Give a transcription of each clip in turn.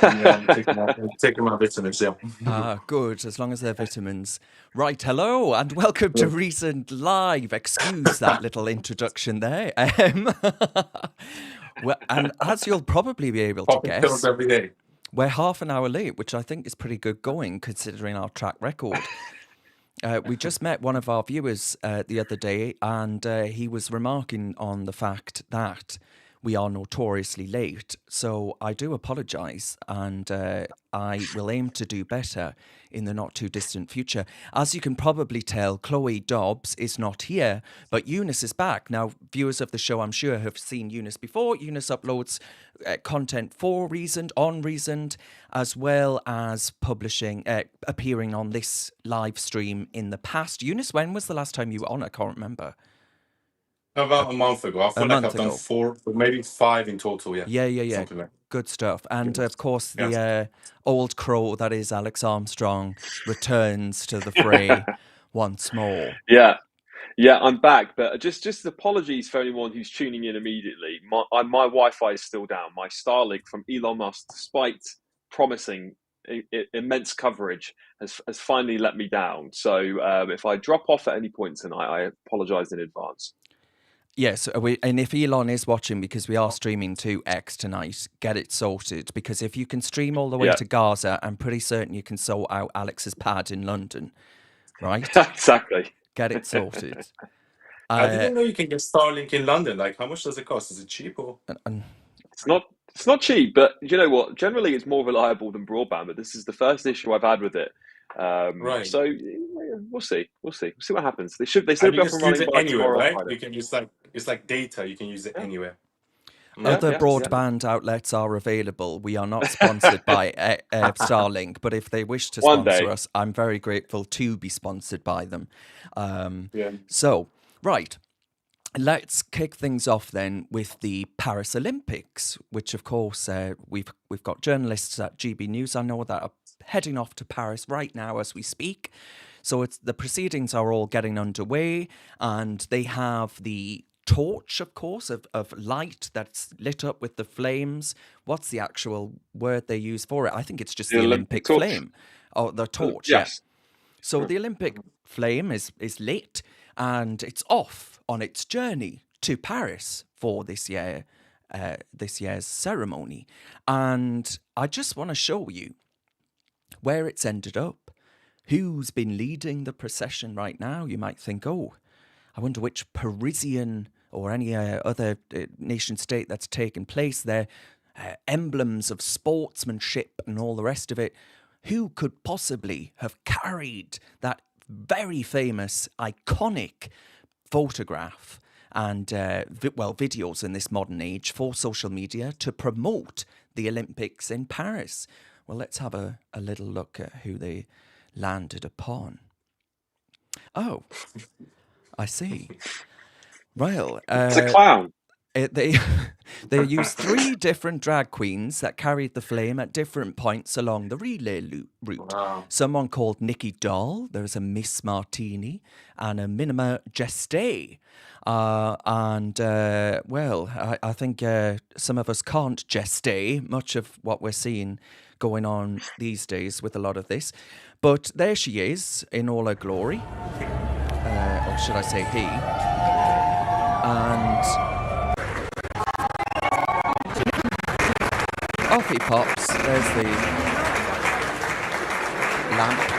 Yeah, I'm taking my vitamins. Yeah. Ah, good, as long as they're vitamins. Right, hello, and welcome to Yeah. Recent Live. Excuse that little introduction there. Well, and as you'll probably be able to Popping pills guess, every day. we're half an hour late, which I think is pretty good going considering our track record. We just met one of our viewers the other day, and he was remarking on the fact that we are notoriously late. So I do apologise, and I will aim to do better in the not too distant future. As you can probably tell, Chloe Dobbs is not here, but Younes is back. Now, viewers of the show, I'm sure, have seen Younes before. Younes uploads content for Reasoned, on Reasoned, as well as appearing on this live stream in the past. Younes, when was the last time you were on? I can't remember. A, About a month ago. I a feel like month I've done ago. four, or maybe five in total. Yeah, Yeah, yeah, yeah. something like Good stuff. And that. of course, Yeah. the old crow that is Alex Armstrong returns to the fray once more. Yeah, yeah, I'm back, but just apologies for anyone who's tuning in immediately. My Wi-Fi is still down. My Starlink from Elon Musk, despite promising immense coverage, has finally let me down. So if I drop off at any point tonight, I apologize in advance. Yes, and if Elon is watching, because we are streaming to X tonight, get it sorted. Because if you can stream all the way Yeah, to Gaza, I'm pretty certain you can sort out Alex's pad in London, right? exactly. Get it sorted. I Uh, didn't know you can get Starlink in London. Like, how much does it cost? Is it cheap or? and It's not it's not cheap, but you know what? Generally, it's more reliable than broadband. But this is the first issue I've had with it. Right. So we'll see. We'll see what happens. They And should you be up just and use running it by anywhere, tomorrow, right? Friday. You can use like it's like data. You can use it Yeah, anywhere. yeah, other yeah, Interesting. yeah. broadband outlets are available. We are not sponsored by Starlink, but if they wish to One sponsor day. us, I'm very grateful to be sponsored by them. Yeah. So, right. Let's kick things off then with the Paris Olympics, which of course we've got journalists at GB News. I know that are heading off to Paris right now as we speak. So it's the proceedings are all getting underway, and they have the torch, of course, of light that's lit up with the flames. What's the actual word they use for it? I think it's just The the Olympic Olympic torch. flame. Oh, the torch, yeah. Yes. So the Olympic flame is lit and it's off on its journey to Paris for this year's ceremony. And I just want to show you where it's ended up. Who's been leading the procession right now? You might think, oh, I wonder which Parisian or any other nation state that's taken place there, emblems of sportsmanship and all the rest of it. Who could possibly have carried that very famous, iconic photograph and, videos in this modern age for social media to promote the Olympics in Paris? Well, let's have a little look at who they landed upon. Oh, I see. Well, It's a clown. they they used three different drag queens that carried the flame at different points along the relay route. Wow. Someone called Nikki Doll, there's a Miss Martini, and a Minima Geste. I think some of us can't geste much of what we're seeing going on these days with a lot of this. But there she is in all her glory, or should I say he. And off he pops. There's the lamp.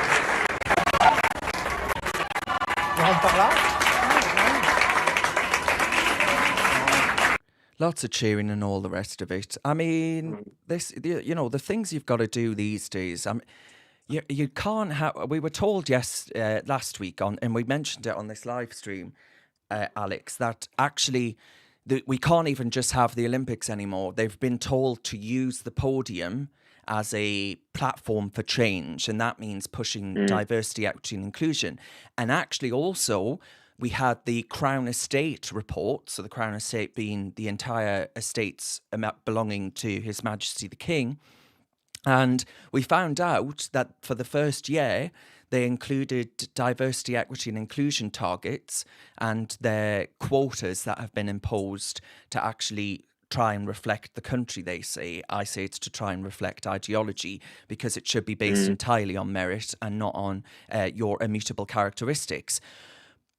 Lots of cheering and all the rest of it. I mean, the things you've got to do these days. You can't have. We were told last week and we mentioned it on this live stream, Alex, that actually we can't even just have the Olympics anymore. They've been told to use the podium as a platform for change, and that means pushing diversity, equity, and inclusion. And actually, also, we had the Crown Estate report. So the Crown Estate being the entire estates belonging to His Majesty the King. And we found out that for the first year, they included diversity, equity, and inclusion targets and their quotas that have been imposed to actually try and reflect the country, they say. I say it's to try and reflect ideology, because it should be based entirely on merit and not on your immutable characteristics.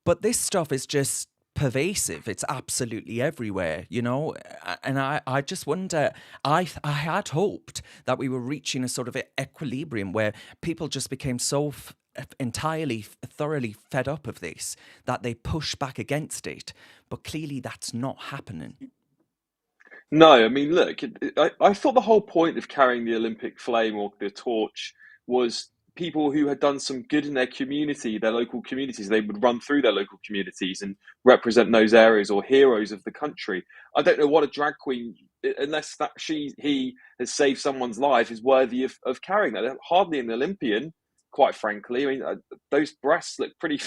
But this stuff is just pervasive. It's absolutely everywhere, you know? And I just wonder, I had hoped that we were reaching a sort of equilibrium where people just became so entirely, thoroughly fed up of this that they push back against it. But clearly that's not happening. No, I mean, look, I thought the whole point of carrying the Olympic flame or the torch was people who had done some good in their community, their local communities. They would run through their local communities and represent those areas, or heroes of the country. I don't know what a drag queen, unless that he has saved someone's life, is worthy of carrying that. They're hardly an Olympian, quite frankly. I mean, those breasts look pretty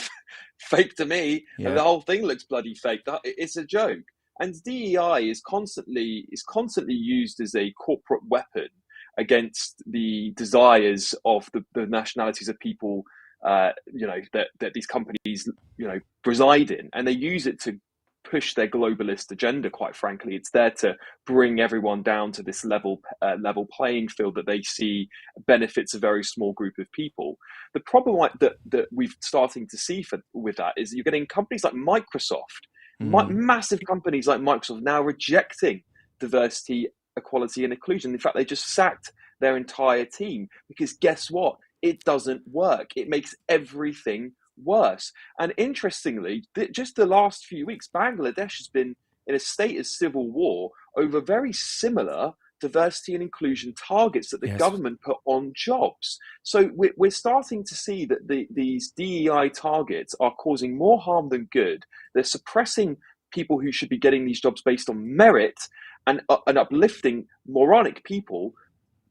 fake to me, and the whole thing looks bloody fake. It's a joke. And DEI is constantly used as a corporate weapon against the desires of the nationalities of people, that these companies, reside in, and they use it to push their globalist agenda. Quite frankly, it's there to bring everyone down to this level playing field that they see benefits a very small group of people. The problem that we've starting to see with that is you're getting companies like Microsoft. Massive companies like Microsoft now rejecting diversity, equality, and inclusion. In fact, they just sacked their entire team because guess what? It doesn't work. It makes everything worse. And interestingly, just the last few weeks, Bangladesh has been in a state of civil war over very similar diversity and inclusion targets that the government put on jobs. So we're starting to see that these DEI targets are causing more harm than good. They're suppressing people who should be getting these jobs based on merit, and uplifting moronic people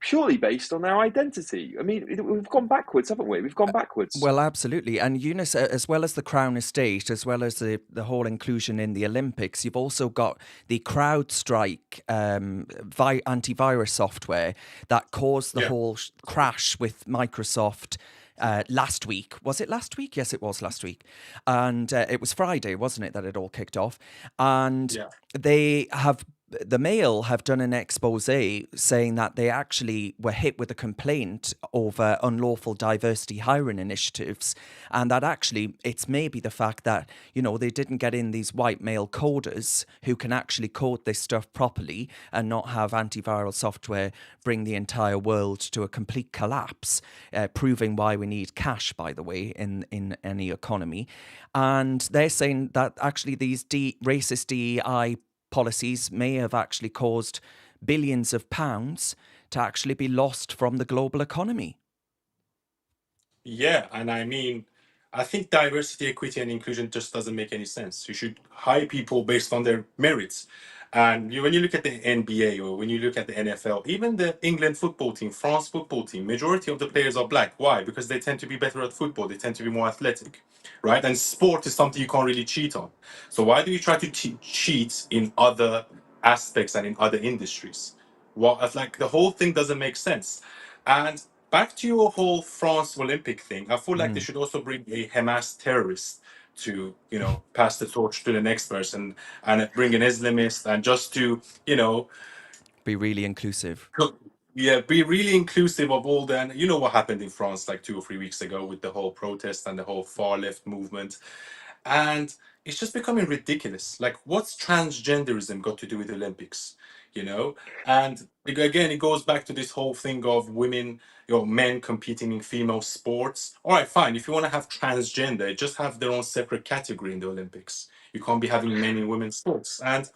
purely based on their identity. I mean, we've gone backwards, haven't we? We've gone backwards. Well, absolutely. And Younes, as well as the Crown Estate, as well as the whole inclusion in the Olympics, you've also got the CrowdStrike antivirus software that caused the whole crash with Microsoft last week. Was it last week? Yes, it was last week. And it was Friday, wasn't it, that it all kicked off? And the Mail have done an expose saying that they actually were hit with a complaint over unlawful diversity hiring initiatives, and that actually it's maybe the fact that, they didn't get in these white male coders who can actually code this stuff properly and not have antiviral software bring the entire world to a complete collapse, proving why we need cash, by the way, in any economy. And they're saying that actually these racist DEI policies may have actually caused billions of pounds to actually be lost from the global economy. Yeah, and I mean, I think diversity, equity, and inclusion just doesn't make any sense. You should hire people based on their merits. And when you look at the NBA, or when you look at the NFL, even the England football team, France football team, majority of the players are black. Why? Because they tend to be better at football. They tend to be more athletic, right? And sport is something you can't really cheat on. So why do you try to cheat in other aspects and in other industries? Well, it's like the whole thing doesn't make sense. And back to your whole France Olympic thing, I feel like they should also bring a Hamas terrorist to, pass the torch to the next person, and bring an Islamist, and just to, be really inclusive. be really inclusive of all the, and what happened in France like 2 or 3 weeks ago with the whole protest and the whole far left movement. And it's just becoming ridiculous. Like, what's transgenderism got to do with the Olympics? And again, it goes back to this whole thing of women, men competing in female sports. All right, fine. If you want to have transgender, just have their own separate category in the Olympics. You can't be having men in women's sports. And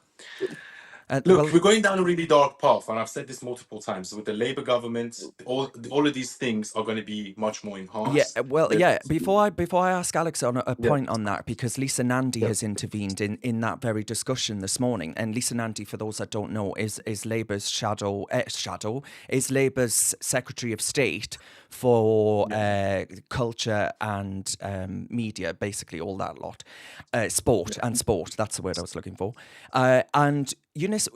look, we're going down a really dark path, and I've said this multiple times. With the Labour government, all of these things are going to be much more enhanced. Before I ask Alex on a point on that, because Lisa Nandy has intervened in that very discussion this morning, and Lisa Nandy, for those that don't know, is Labour's is Labour's Secretary of State for culture and media, basically all that lot, sport, that's the word I was looking for, and Younes,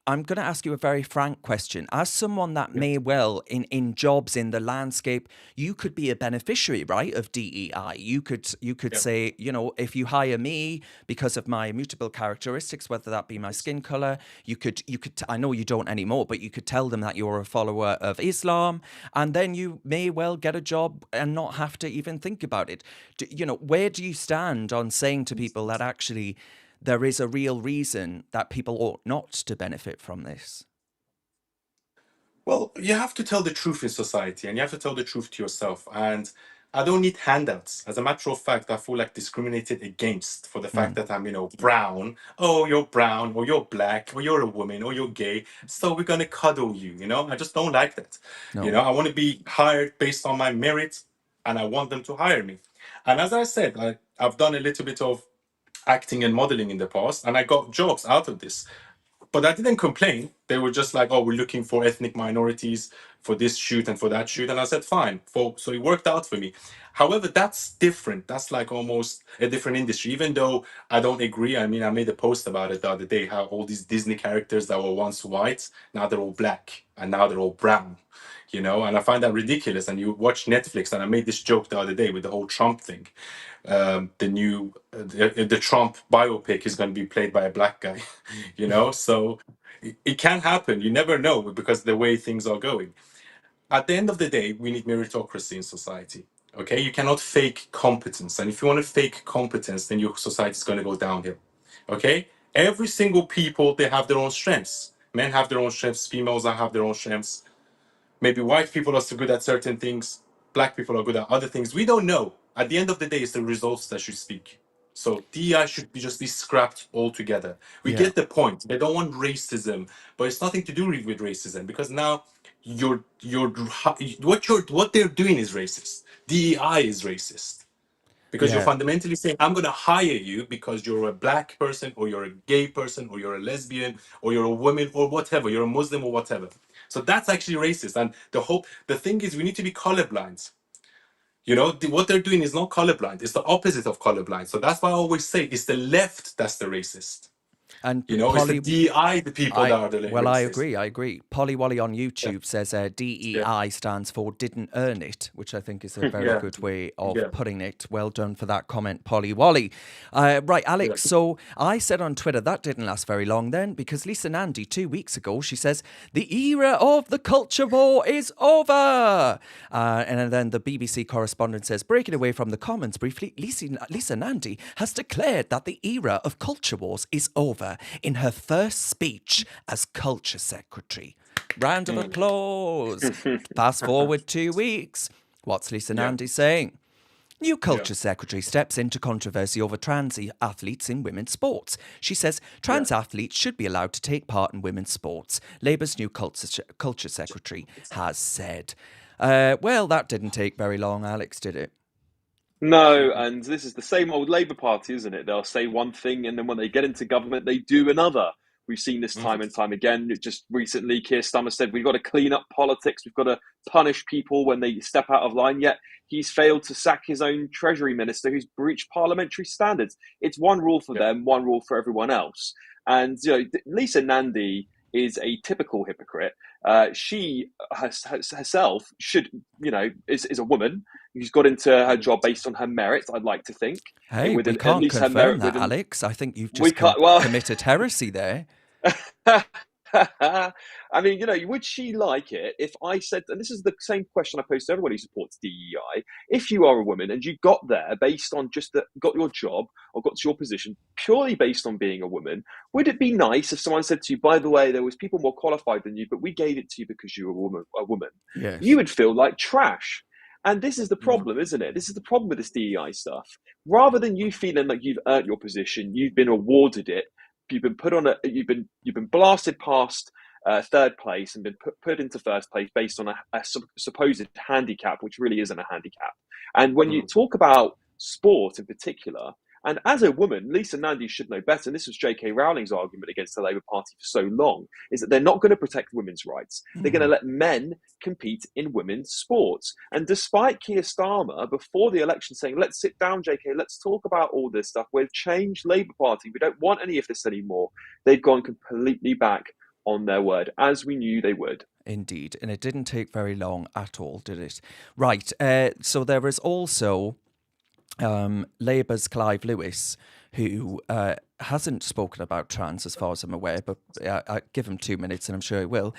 I'm going to ask you a very frank question. As someone that may well, in jobs in the landscape, you could be a beneficiary, right, of DEI. You could Yeah. say, if you hire me because of my immutable characteristics, whether that be my skin color, I know you don't anymore, but you could tell them that you're a follower of Islam, and then you may well get a job and not have to even think about it. Where do you stand on saying to people that actually there is a real reason that people ought not to benefit from this? Well, you have to tell the truth in society, and you have to tell the truth to yourself. And I don't need handouts. As a matter of fact, I feel like discriminated against for the fact Mm, that I'm, brown. Oh, you're brown, or you're black, or you're a woman, or you're gay. So we're gonna cuddle you. I just don't like that. no. I want to be hired based on my merit, and I want them to hire me. And as I said, I've done a little bit of acting and modeling in the past, and I got jobs out of this. But I didn't complain. They were just like, "Oh, we're looking for ethnic minorities for this shoot and for that shoot," and I said, "Fine." So it worked out for me. However, that's different. That's like almost a different industry. Even though I don't agree. I mean, I made a post about it the other day. How all these Disney characters that were once white, now they're all black, and now they're all brown. And I find that ridiculous. And you watch Netflix, and I made this joke the other day with the whole Trump thing. The Trump biopic is going to be played by a black guy. So it can happen. You never know because the way things are going. At the end of the day, we need meritocracy in society. Okay, you cannot fake competence, and if you want to fake competence, then your society is going to go downhill. Okay, every single people, they have their own strengths. Men have their own strengths, females have their own strengths. Maybe white people are so good at certain things, black people are good at other things. We don't know. At the end of the day, it's the results that should speak. So DEI should just be scrapped altogether. We Yeah. get the point. They don't want racism, but it's nothing to do with racism because now what they're doing is racist. DEI is racist because you're Yeah. fundamentally saying, I'm going to hire you because you're a black person or you're a gay person or you're a lesbian or you're a woman or whatever, you're a Muslim or whatever. So that's actually racist. And the thing is, we need to be colorblind. What they're doing is not colorblind. It's the opposite of colorblind. So that's why I always say it's the left that's the racist. And It's the Polly, DI, the people that are the I racist. agree. I agree. Polly Wally on Yeah, YouTube says yeah, DEI stands for didn't earn it, which I think is a very yeah, good way of yeah, putting it. Well done for that comment, Polly Wally. Right, yeah. Alex. So I said on Twitter that didn't last very long then, because Lisa Nandy 2 weeks ago, she says the era of the culture war is over. And then the BBC correspondent says, breaking away from the comments briefly, Lisa Nandy has declared that the era of culture wars is over in her first speech as culture secretary. Round of applause. Fast forward 2 weeks. What's Lisa Yeah, Nandy saying? New yeah, culture secretary steps into controversy over trans athletes in women's sports. She says yeah. trans athletes should be allowed to take part in women's sports. Labour's new culture secretary has said. Well, that didn't take very long, Alex, did it? No, and this is the same old Labour Party, isn't it? They'll say one thing, and then when they get into government, they do another. We've seen this time and time again. Just recently, Keir Starmer said, we've got to clean up politics. We've got to punish people when they step out of line. Yet he's failed to sack his own Treasury Minister who's breached parliamentary standards. It's one rule for Yeah. them, one rule for everyone else. And Lisa Nandy is a typical hypocrite. She herself is a woman who's got into her job based on her merit. I'd like to think, Hey, we at can't least her confirm merit that, within. Alex. I think you've We just can't. Well, committed heresy there. I mean, would she like it if I said, and this is the same question I pose to everybody who supports DEI, if you are a woman and you got there based on got your job or got to your position purely based on being a woman, would it be nice if someone said to you, by the way, there was people more qualified than you, but we gave it to you because you were a woman? You Yes. would feel like trash. And this is the problem, isn't it? This is the problem with this DEI stuff. Rather than you feeling like you've earned your position, you've been awarded it, you've been put on you've been blasted past third place and been put into first place based on a supposed handicap, which really isn't a handicap. And when you talk about sport in particular, and as a woman, Lisa Nandy should know better. And this was J.K. Rowling's argument against the Labour Party for so long, is that they're not going to protect women's rights. They're going to let men compete in women's sports. And despite Keir Starmer, before the election, saying, let's sit down, J.K., let's talk about all this stuff. We've changed Labour Party. We don't want any of this anymore. They've gone completely back on their word, as we knew they would. Indeed. And it didn't take very long at all, did it? Right. So there was also Labour's Clive Lewis, who hasn't spoken about trans as far as I'm aware, but I give him 2 minutes and I'm sure he will.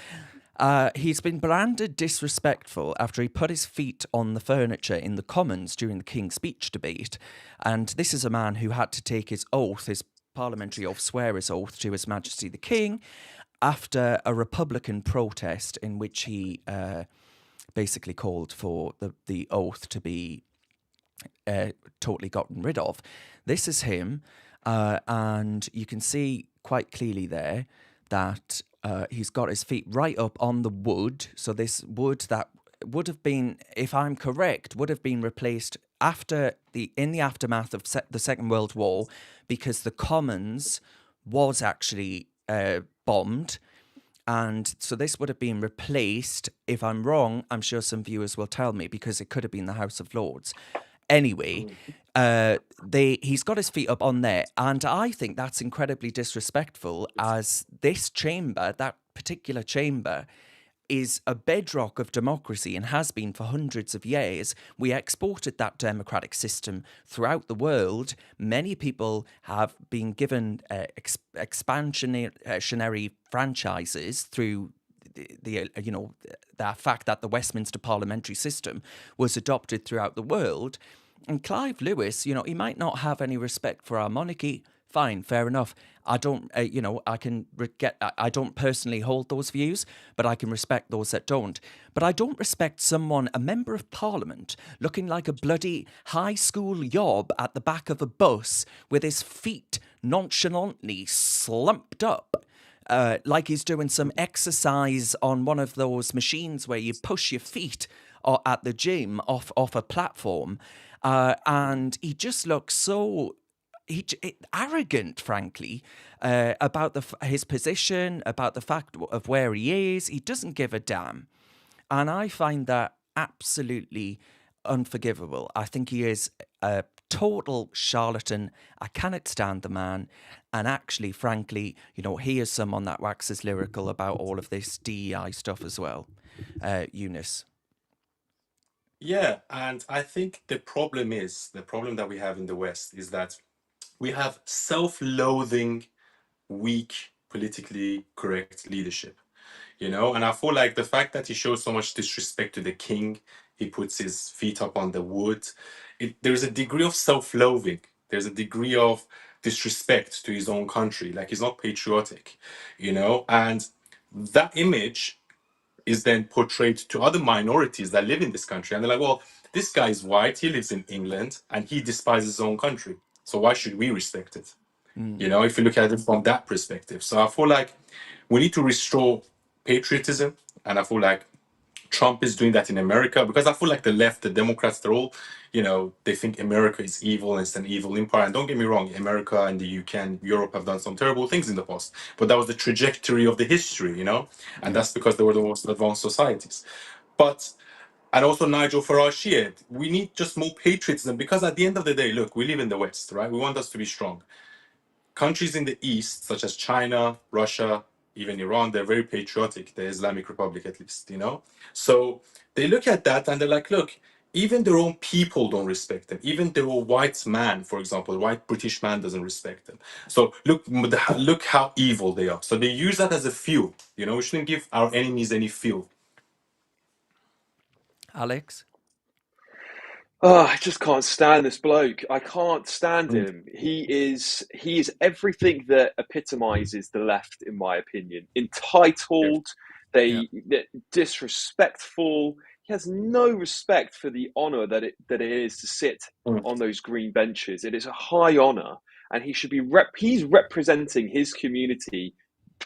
He's been branded disrespectful after he put his feet on the furniture in the Commons during the King's Speech debate. And this is a man who had to take his oath, his parliamentary oath, swear his oath to His Majesty the King, after a Republican protest in which he basically called for the oath to be totally gotten rid of. This is him, and you can see quite clearly there that he's got his feet right up on the wood. So this wood that would have been, if I'm correct, would have been replaced in the aftermath of the Second World War, because the Commons was actually bombed. And so this would have been replaced. If I'm wrong, I'm sure some viewers will tell me, because it could have been the House of Lords. Anyway, he's got his feet up on there, and I think that's incredibly disrespectful, as this chamber, that particular chamber, is a bedrock of democracy and has been for hundreds of years. We exported that democratic system throughout the world. Many people have been given expansionary franchises through the fact that the Westminster parliamentary system was adopted throughout the world. And Clive Lewis, he might not have any respect for our monarchy. Fine, fair enough. I don't, I don't personally hold those views, but I can respect those that don't. But I don't respect someone, a member of parliament, looking like a bloody high school yob at the back of a bus with his feet nonchalantly slumped up. Like he's doing some exercise on one of those machines where you push your feet at the gym off a platform. And he just looks so arrogant, frankly, about his position, about the fact of where he is. He doesn't give a damn. And I find that absolutely unforgivable. I think he is a total charlatan. I cannot stand the man. And actually, frankly, he is someone that waxes lyrical about all of this DEI stuff as well. Younes. Yeah, and I think the problem that we have in the West is that we have self-loathing, weak, politically correct leadership, and I feel like the fact that he shows so much disrespect to the king, he puts his feet up on the wood, there's a degree of self-loathing, there's a degree of disrespect to his own country, like he's not patriotic, and that image is then portrayed to other minorities that live in this country, and they're like, well, this guy is white, he lives in England, and he despises his own country, so why should we respect it? If you look at it from that perspective. So I feel like we need to restore patriotism. And I feel like Trump is doing that in America, because I feel like the left, the Democrats, they're all, they think America is evil and it's an evil empire. And don't get me wrong, America and the UK and Europe have done some terrible things in the past. But that was the trajectory of the history, and that's because they were the most advanced societies. And also Nigel Farage here, we need just more patriotism, because at the end of the day, look, we live in the West, right? We want us to be strong. Countries in the East, such as China, Russia, even Iran, they're very patriotic, the Islamic Republic at least, So they look at that and they're like, look, even their own people don't respect them. Even their own white man, for example, white British man doesn't respect them. So look how evil they are. So they use that as a fuel. We shouldn't give our enemies any fuel. Alex? Oh, I just can't stand this bloke. I can't stand him. He is everything that epitomizes the left, in my opinion. Entitled, disrespectful. He has no respect for the honor that it is to sit on those green benches. It is a high honor, and he should be he's representing his community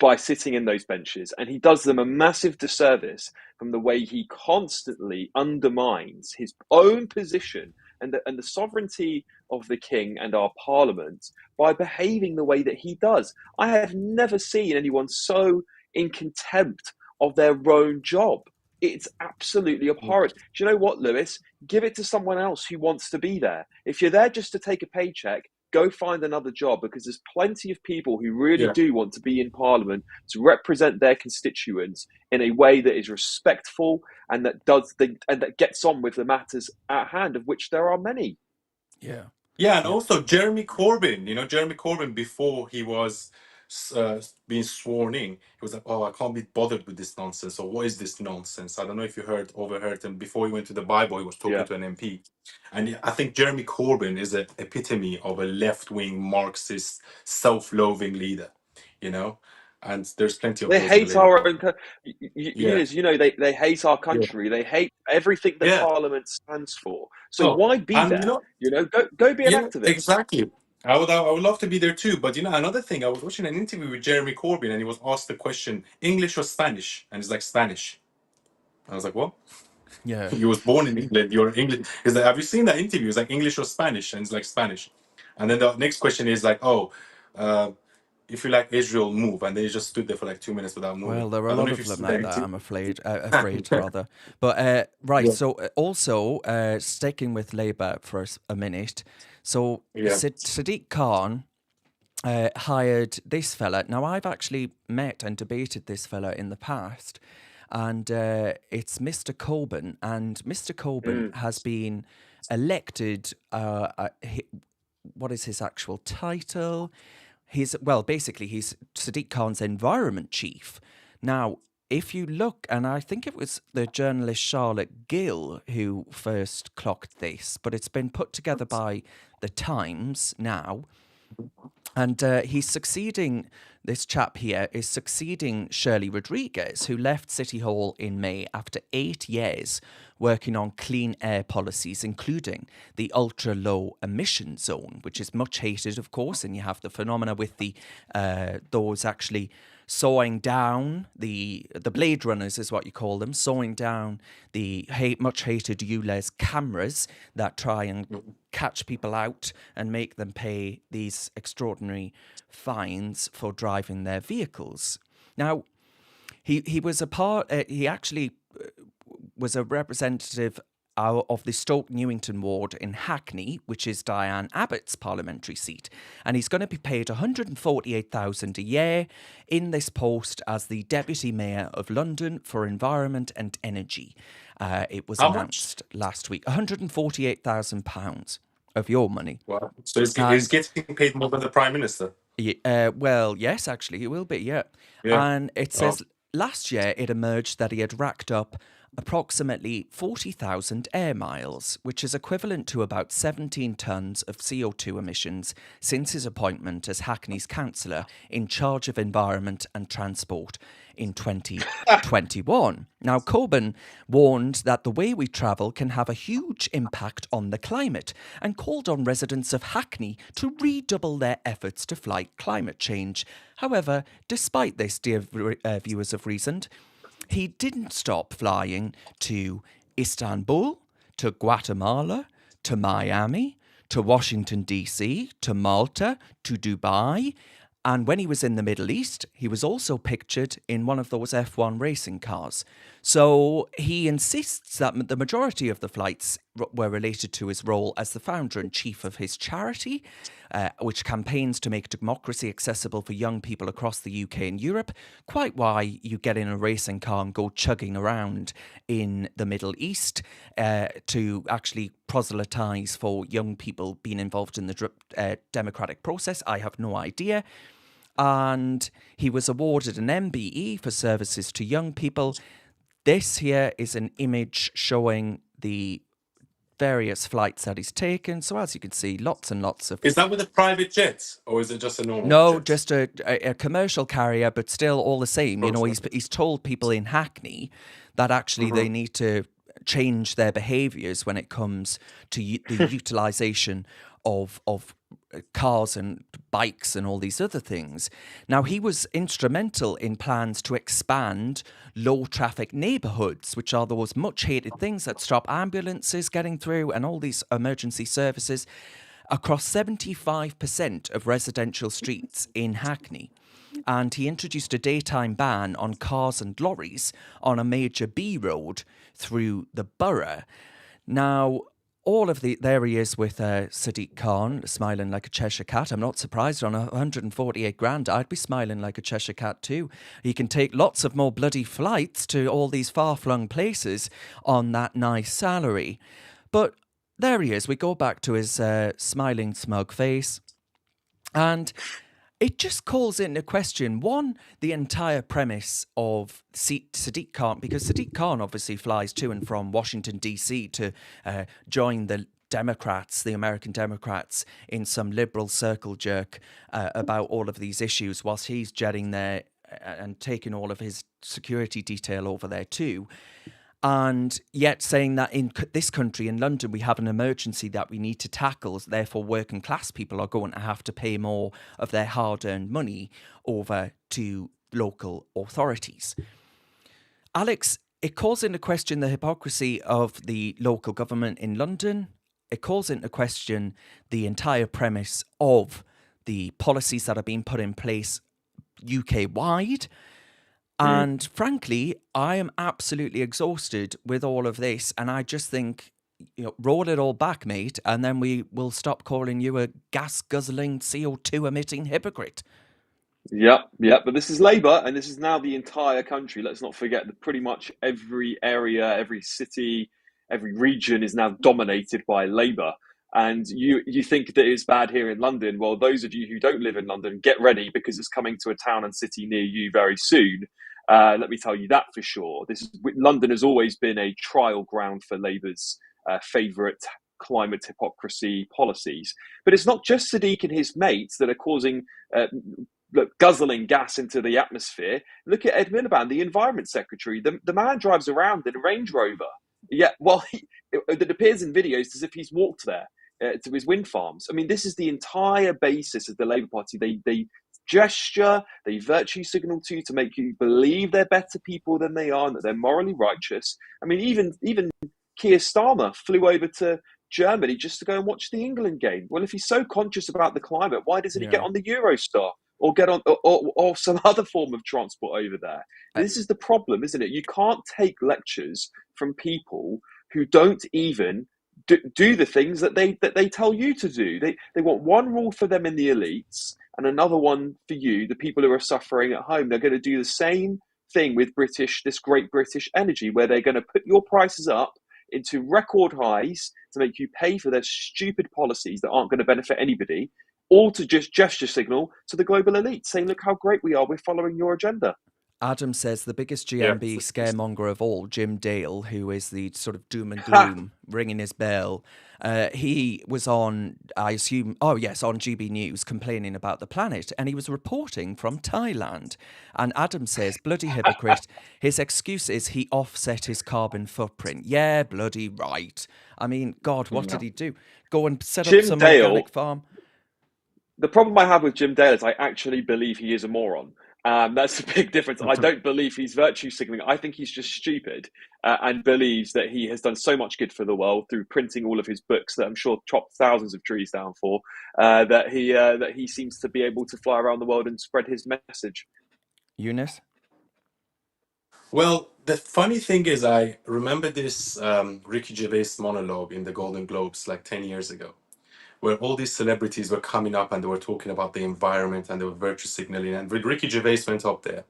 by sitting in those benches, and he does them a massive disservice from the way he constantly undermines his own position and the sovereignty of the king and our parliament by behaving the way that he does. I have never seen anyone so in contempt of their own job. It's absolutely abhorrent. Do you know what, Lewis? Give it to someone else who wants to be there. If you're there just to take a paycheck, go find another job, because there's plenty of people who really Yeah. do want to be in Parliament to represent their constituents in a way that is respectful and that gets on with the matters at hand, of which there are many. Yeah. Yeah, and Yeah. also Jeremy Corbyn. Jeremy Corbyn, before he was being sworn in, he was like, "Oh, I can't be bothered with this nonsense." Or what is this nonsense? I don't know if you overheard him before he went to the Bible. He was talking Yeah. to an MP, and I think Jeremy Corbyn is an epitome of a left-wing Marxist, self-loathing leader. You know, and there's plenty of They those in the hate Labour our Party. own, Yeah, Younes, they hate our yeah, country. They hate everything that yeah. Parliament stands for. So Oh, why be and there? Go be an yeah, activist. exactly. I would love to be there too. But another thing, I was watching an interview with Jeremy Corbyn, and he was asked the question, English or Spanish, and he's like, Spanish. I was like, what? Yeah. You was born in England. You're English. He's like, have you seen that interview? It's like English or Spanish, and it's like Spanish. And then the next question is like, oh, uh, if you like Israel, move. And then he just stood there for like 2 minutes without moving. Well, there are a I don't lot know if of you them see that like that, interview. I'm afraid rather. But right, Yeah, so also sticking with Labour for a minute. So yeah. Sadiq Khan hired this fella. Now, I've actually met and debated this fella in the past, and it's Mr. Corbyn. And Mr. Corbyn has been elected. What is his actual title? He's Sadiq Khan's environment chief. Now, if you look, and I think it was the journalist Charlotte Gill who first clocked this, but it's been put together by the Times now. And this chap here is succeeding Shirley Rodriguez, who left City Hall in May after 8 years working on clean air policies, including the ultra-low emission zone, which is much hated, of course, and you have the phenomena with those actually sawing down the Blade Runners is what you call them, sawing down the much hated Younes cameras that try and catch people out and make them pay these extraordinary fines for driving their vehicles. Now, he was he actually was a representative of the Stoke Newington ward in Hackney, which is Diane Abbott's parliamentary seat, and he's going to be paid £148,000 a year in this post as the Deputy Mayor of London for Environment and Energy. It was How much? announced last week. £148,000 of your money. Wow. So he's And getting paid more than the Prime Minister. well, yes, actually, it will be, yeah. Yeah. And it Oh. says last year it emerged that he had racked up approximately 40,000 air miles, which is equivalent to about 17 tonnes of CO2 emissions since his appointment as Hackney's councillor in charge of environment and transport in 2021. Now, Corbyn warned that the way we travel can have a huge impact on the climate and called on residents of Hackney to redouble their efforts to fight climate change. However, despite this, dear viewers of Reasoned, he didn't stop flying to Istanbul, to Guatemala, to Miami, to Washington, D.C., to Malta, to Dubai. And when he was in the Middle East, he was also pictured in one of those F1 racing cars. So he insists that the majority of the flights were related to his role as the founder and chief of his charity, which campaigns to make democracy accessible for young people across the UK and Europe. Quite why you get in a racing car and go chugging around in the Middle East to actually proselytise for young people being involved in the democratic process, I have no idea. And he was awarded an MBE for services to young people. This here is an image showing the various flights that he's taken. So as you can see, lots and lots of... Is that with a private jet, or is it just a normal No, jet? just a commercial carrier, but still all the same. You know, Okay. he's told people in Hackney that actually they need to change their behaviours when it comes to the utilisation of cars and bikes and all these other things. Now, he was instrumental in plans to expand low traffic neighbourhoods, which are those much hated things that stop ambulances getting through and all these emergency services across 75% of residential streets in Hackney. And he introduced a daytime ban on cars and lorries on a major B road through the borough. Now, all of there he is with Sadiq Khan smiling like a Cheshire cat. I'm not surprised. On 148 grand, I'd be smiling like a Cheshire cat too. He can take lots of more bloody flights to all these far-flung places on that nice salary. But there he is. We go back to his smiling, smug face. And it just calls into question, one, the entire premise of Sadiq Khan, because Sadiq Khan obviously flies to and from Washington, D.C. to join the Democrats, the American Democrats, in some liberal circle jerk about all of these issues, whilst he's jetting there and taking all of his security detail over there too. And yet saying that in this country, in London, we have an emergency that we need to tackle. Therefore, working class people are going to have to pay more of their hard-earned money over to local authorities. Alex, it calls into question the hypocrisy of the local government in London. It calls into question the entire premise of the policies that are being put in place UK-wide. And frankly, I am absolutely exhausted with all of this. And I just think, roll it all back, mate. And then we will stop calling you a gas-guzzling, CO2-emitting hypocrite. Yeah. But this is Labour, and this is now the entire country. Let's not forget that pretty much every area, every city, every region is now dominated by Labour. And you think that it's bad here in London. Well, those of you who don't live in London, get ready, because it's coming to a town and city near you very soon. Let me tell you that for sure. London has always been a trial ground for Labour's favourite climate hypocrisy policies. But it's not just Sadiq and his mates that are causing guzzling gas into the atmosphere. Look at Ed Miliband, the Environment Secretary. The man drives around in a Range Rover. Yeah, well, it appears in videos as if he's walked there to his wind farms. I mean, this is the entire basis of the Labour Party. They gesture, they virtue signal to make you believe they're better people than they are and that they're morally righteous. I mean, even Keir Starmer flew over to Germany just to go and watch the England game. Well, if he's so conscious about the climate, why doesn't he get on the Eurostar or get on or some other form of transport over there? This is the problem, isn't it? You can't take lectures from people who don't even do the things that they tell you to do. They want one rule for them in the elites and another one for you, the people who are suffering at home. They're going to do the same thing with this great British energy, where they're going to put your prices up into record highs to make you pay for their stupid policies that aren't going to benefit anybody, or to just gesture signal to the global elite, saying, look how great we are, we're following your agenda. Adam says the biggest GMB scaremonger of all, Jim Dale, who is the sort of doom and gloom, ringing his bell. He was on, I assume, on GB News complaining about the planet, and he was reporting from Thailand. And Adam says, bloody hypocrite, his excuse is he offset his carbon footprint. Yeah, bloody right. I mean, God, what did he do? Go and set up some organic farm? The problem I have with Jim Dale is I actually believe he is a moron. That's a big difference. I don't believe he's virtue signaling. I think he's just stupid and believes that he has done so much good for the world through printing all of his books that I'm sure chopped thousands of trees down for, that he seems to be able to fly around the world and spread his message. Younes? Well, the funny thing is, I remember this Ricky Gervais monologue in the Golden Globes like 10 years ago, where all these celebrities were coming up and they were talking about the environment and they were virtue signaling. And when Ricky Gervais went up there,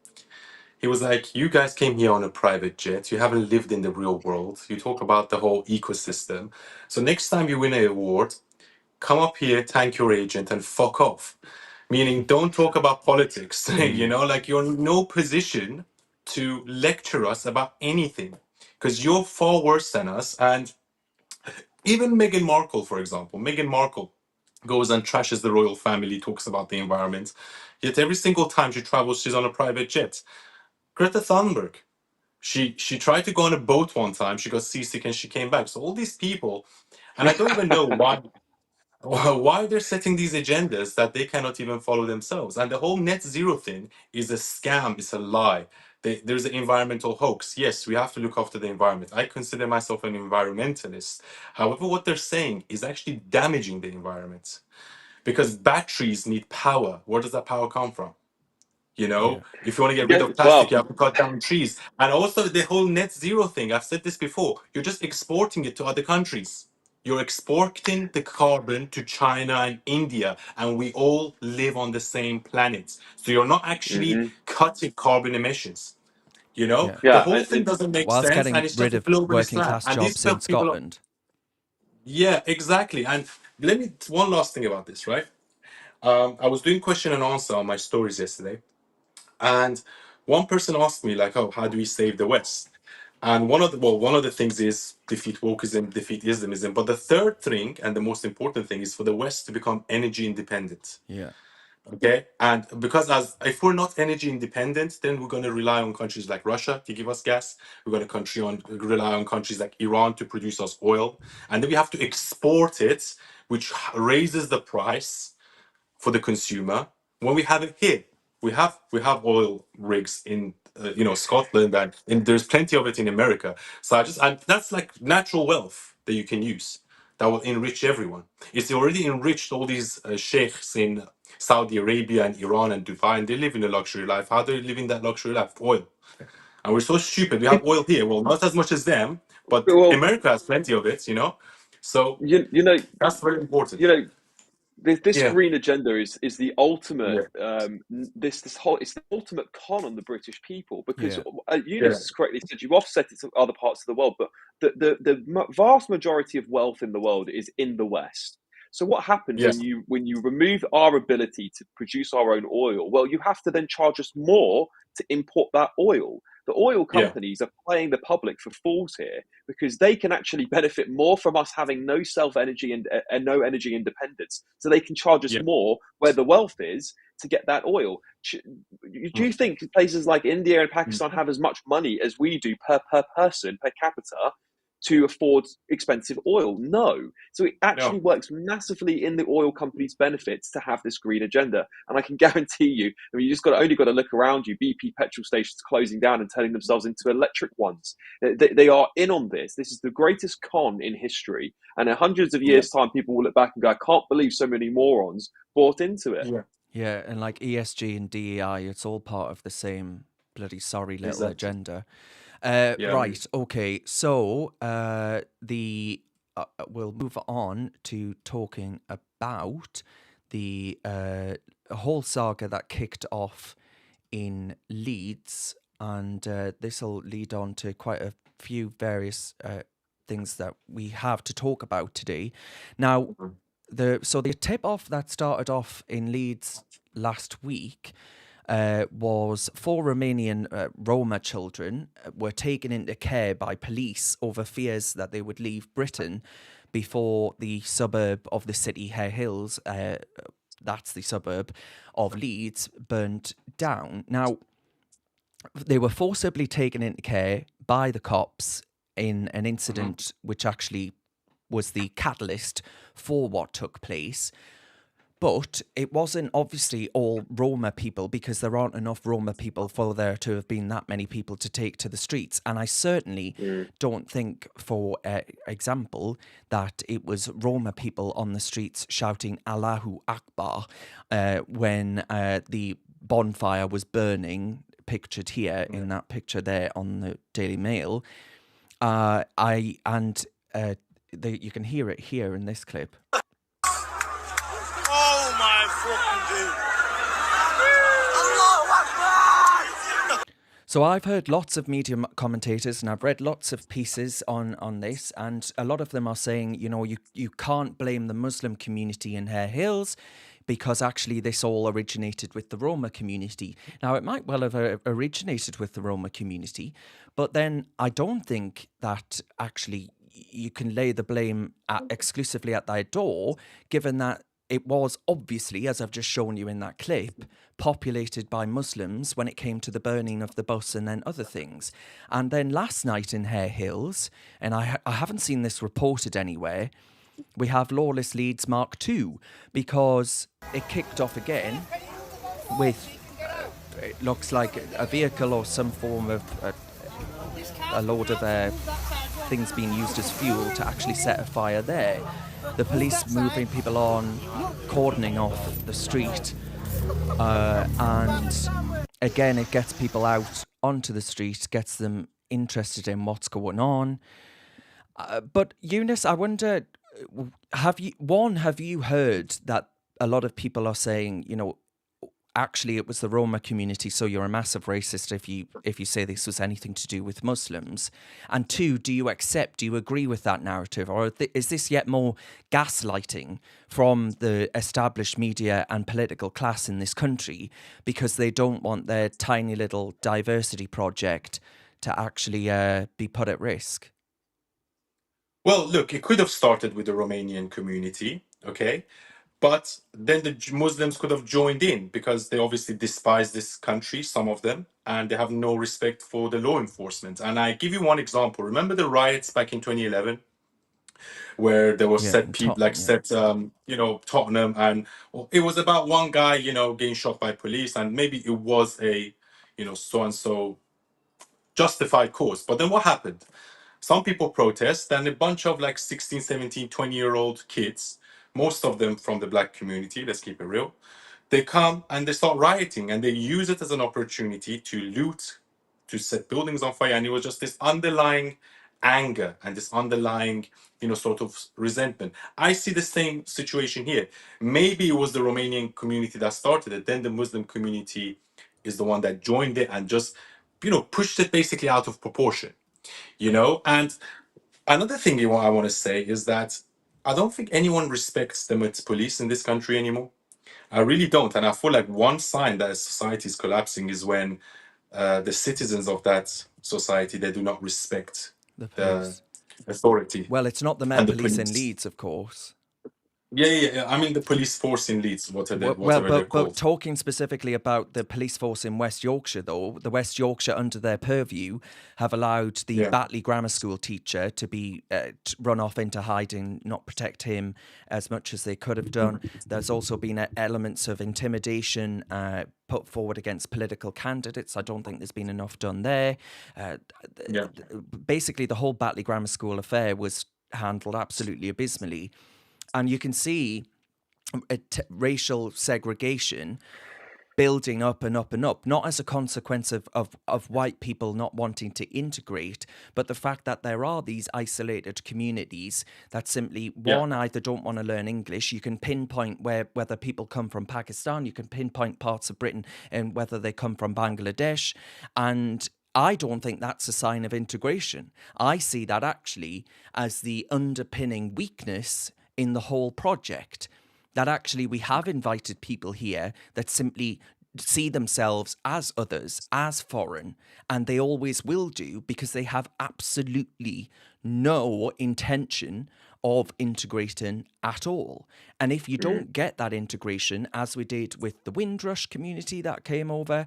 he was like, you guys came here on a private jet. You haven't lived in the real world. You talk about the whole ecosystem. So next time you win an award, come up here, thank your agent, and fuck off. Meaning, don't talk about politics. Like you're in no position to lecture us about anything because you're far worse than us. And even Meghan Markle, for example, Meghan Markle goes and trashes the royal family, talks about the environment. Yet every single time she travels, she's on a private jet. Greta Thunberg, she tried to go on a boat one time. She got seasick and she came back. So all these people, and I don't even know why they're setting these agendas that they cannot even follow themselves. And the whole net zero thing is a scam. It's a lie. There's an environmental hoax. Yes, we have to look after the environment. I consider myself an environmentalist. However, what they're saying is actually damaging the environment because batteries need power. Where does that power come from? If you want to get rid of plastic, you have to cut down trees. And also the whole net zero thing, I've said this before, you're just exporting it to other countries. You're exporting the carbon to China and India, and we all live on the same planet. So you're not actually Hmm. cutting carbon emissions. You know, Yeah. the Yeah, whole thing doesn't make Whilst sense, and getting it's just rid a of globalist working slant. class And these jobs in people are, Scotland. yeah, exactly. And let me one last thing about this, right? I was doing question and answer on my stories yesterday, and one person asked me like, "Oh, how do we save the West?" And one of the things is defeat wokeism, defeat Islamism. But the third thing and the most important thing is for the West to become energy independent. Yeah. Okay, and because as if we're not energy independent, then we're going to rely on countries like Russia to give us gas. We're going to rely on countries like Iran to produce us oil, and then we have to export it, which raises the price for the consumer when we have it here. We have oil rigs in Scotland, and there's plenty of it in America. So and that's like natural wealth that you can use that will enrich everyone. It's already enriched all these sheikhs in Saudi Arabia and Iran and Dubai, and they live in a luxury life. How do they live in that luxury life? Oil. And we're so stupid. We have oil here. Well, not as much as them, but well, America has plenty of it. So you know, that's very important. you know, this Yeah. green agenda is the ultimate Yeah. this whole it's the ultimate con on the British people because Yeah. Younes has correctly said you've offset it to other parts of the world, but the vast majority of wealth in the world is in the West. So what happens Yeah. when you remove our ability to produce our own oil? Well, you have to then charge us more to import that oil. The oil Yeah. companies are playing the public for fools here because they can actually benefit more from us having no self energy and no energy independence. So they can charge us Yeah. more where the wealth is to get that oil. Do you think places like India and Mm. Pakistan have as much money as we do per person, per capita, to afford expensive oil? No. So it actually No. works massively in the oil companies' benefits to have this green agenda. And I can guarantee you, I mean, you just only got to look around you. BP petrol stations closing down and turning themselves into electric ones. They are in on this. This is the greatest con in history. And in hundreds of Yeah. years' time, people will look back and go, I can't believe so many morons bought into it. Yeah. Yeah. And like ESG and DEI, it's all part of the same bloody sorry little Exactly. agenda. Yeah. Right. Okay. So we'll move on to talking about the whole saga that kicked off in Leeds, and this will lead on to quite a few various things that we have to talk about today. Now, Mhm. the tip off that started off in Leeds last week was 4 Romanian Roma children were taken into care by police over fears that they would leave Britain before the suburb of the city, Hare Hills, that's the suburb of Leeds, burnt down. Now, they were forcibly taken into care by the cops in an Mhm. incident which actually was the catalyst for what took place. But it wasn't obviously all Roma people because there aren't enough Roma people for there to have been that many people to take to the streets. And I certainly don't think, for example, that it was Roma people on the streets shouting Allahu Akbar when the bonfire was burning, pictured here in that picture there on the Daily Mail. You can hear it here in this clip. Oh my fucking dude. So I've heard lots of media commentators and I've read lots of pieces on this, and a lot of them are saying, you can't blame the Muslim community in Hare Hills because actually this all originated with the Roma community. Now, it might well have originated with the Roma community, but then I don't think that actually you can lay the blame exclusively at their door, given that it was obviously, as I've just shown you in that clip, populated by Muslims when it came to the burning of the bus and then other things. And then last night in Hare Hills, and I haven't seen this reported anywhere, we have Lawless Leeds Mark II, because it kicked off again with, it looks like a vehicle or some form of a load of things being used as fuel to actually set a fire there. The police moving people on, cordoning off the street, and again it gets people out onto the street, gets them interested in what's going on. But Younes, I wonder, have you heard that a lot of people are saying, actually it was the Roma community, so you're a massive racist if you say this was anything to do with Muslims? And two, do you agree with that narrative, or is this yet more gaslighting from the established media and political class in this country because they don't want their tiny little diversity project to actually be put at risk? Well, look, it could have started with the Romanian community, okay? But then the Muslims could have joined in because they obviously despise this country, some of them, and they have no respect for the law enforcement. And I give you one example. Remember the riots back in 2011, where there was Yeah, set in people like Tottenham, yeah. Tottenham, and it was about one guy, getting shot by police, and maybe it was a, so and so justified cause. But then what happened? Some people protest, and a bunch of like 16, 17, 20-year-old kids, most of them from the black community, let's keep it real, they come and they start rioting, and they use it as an opportunity to loot, to set buildings on fire. And it was just this underlying anger and this underlying, sort of resentment. I see the same situation here. Maybe it was the Romanian community that started it, then the Muslim community is the one that joined it and just, pushed it basically out of proportion. And another thing I want to say is that I don't think anyone respects the Met police in this country anymore. I really don't. And I feel like one sign that a society is collapsing is when the citizens of that society, they do not respect The the police. authority Well, it's not the and Met the Police in police. Leeds, of course. Yeah. I mean, the police force in Leeds, Well, whatever they're but called. talking specifically about the police force in West Yorkshire, though, the West Yorkshire under their purview have allowed the Yeah. Batley Grammar School teacher to be run off into hiding, not protect him as much as they could have done. There's also been elements of intimidation put forward against political candidates. I don't think there's been enough done there. Yeah. Basically, the whole Batley Grammar School affair was handled absolutely abysmally. And you can see racial segregation building up and up and up, not as a consequence of white people not wanting to integrate, but the fact that there are these isolated communities that simply, Yeah. one, either don't want to learn English. You can pinpoint whether people come from Pakistan, you can pinpoint parts of Britain and whether they come from Bangladesh. And I don't think that's a sign of integration. I see that actually as the underpinning weakness in the whole project, that actually we have invited people here that simply see themselves as others, as foreign, and they always will do because they have absolutely no intention of integrating at all. And if you don't get that integration, as we did with the Windrush community that came over,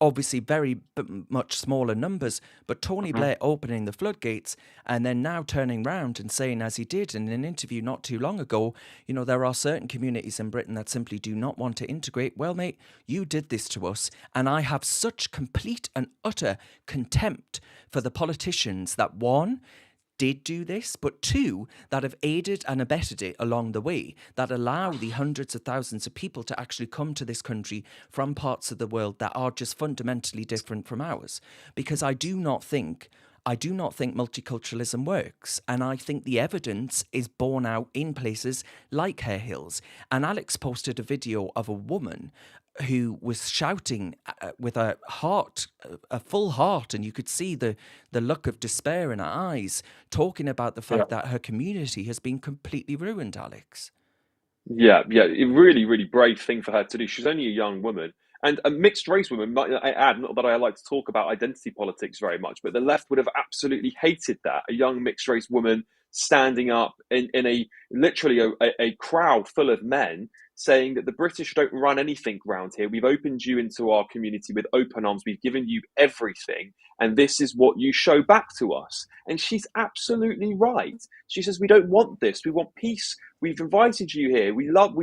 obviously very much smaller numbers, but Tony Blair opening the floodgates and then now turning round and saying, as he did in an interview not too long ago, there are certain communities in Britain that simply do not want to integrate. Well, mate, you did this to us, and I have such complete and utter contempt for the politicians that, one, did do this, but two, that have aided and abetted it along the way, that allow the hundreds of thousands of people to actually come to this country from parts of the world that are just fundamentally different from ours. Because I do not think multiculturalism works. And I think the evidence is borne out in places like Hare Hills. And Alex posted a video of a woman who was shouting with a full heart, and you could see the look of despair in her eyes, talking about the fact that her community has been completely ruined, Alex. Yeah, a really, really brave thing for her to do. She's only a young woman and a mixed race woman. Might I add, not that I like to talk about identity politics very much, but the left would have absolutely hated that. A young mixed race woman standing up in a literally a crowd full of men saying that the British don't run anything round here. We've opened you into our community with open arms. We've given you everything. And this is what you show back to us. And she's absolutely right. She says, we don't want this. We want peace. We've invited you here. We love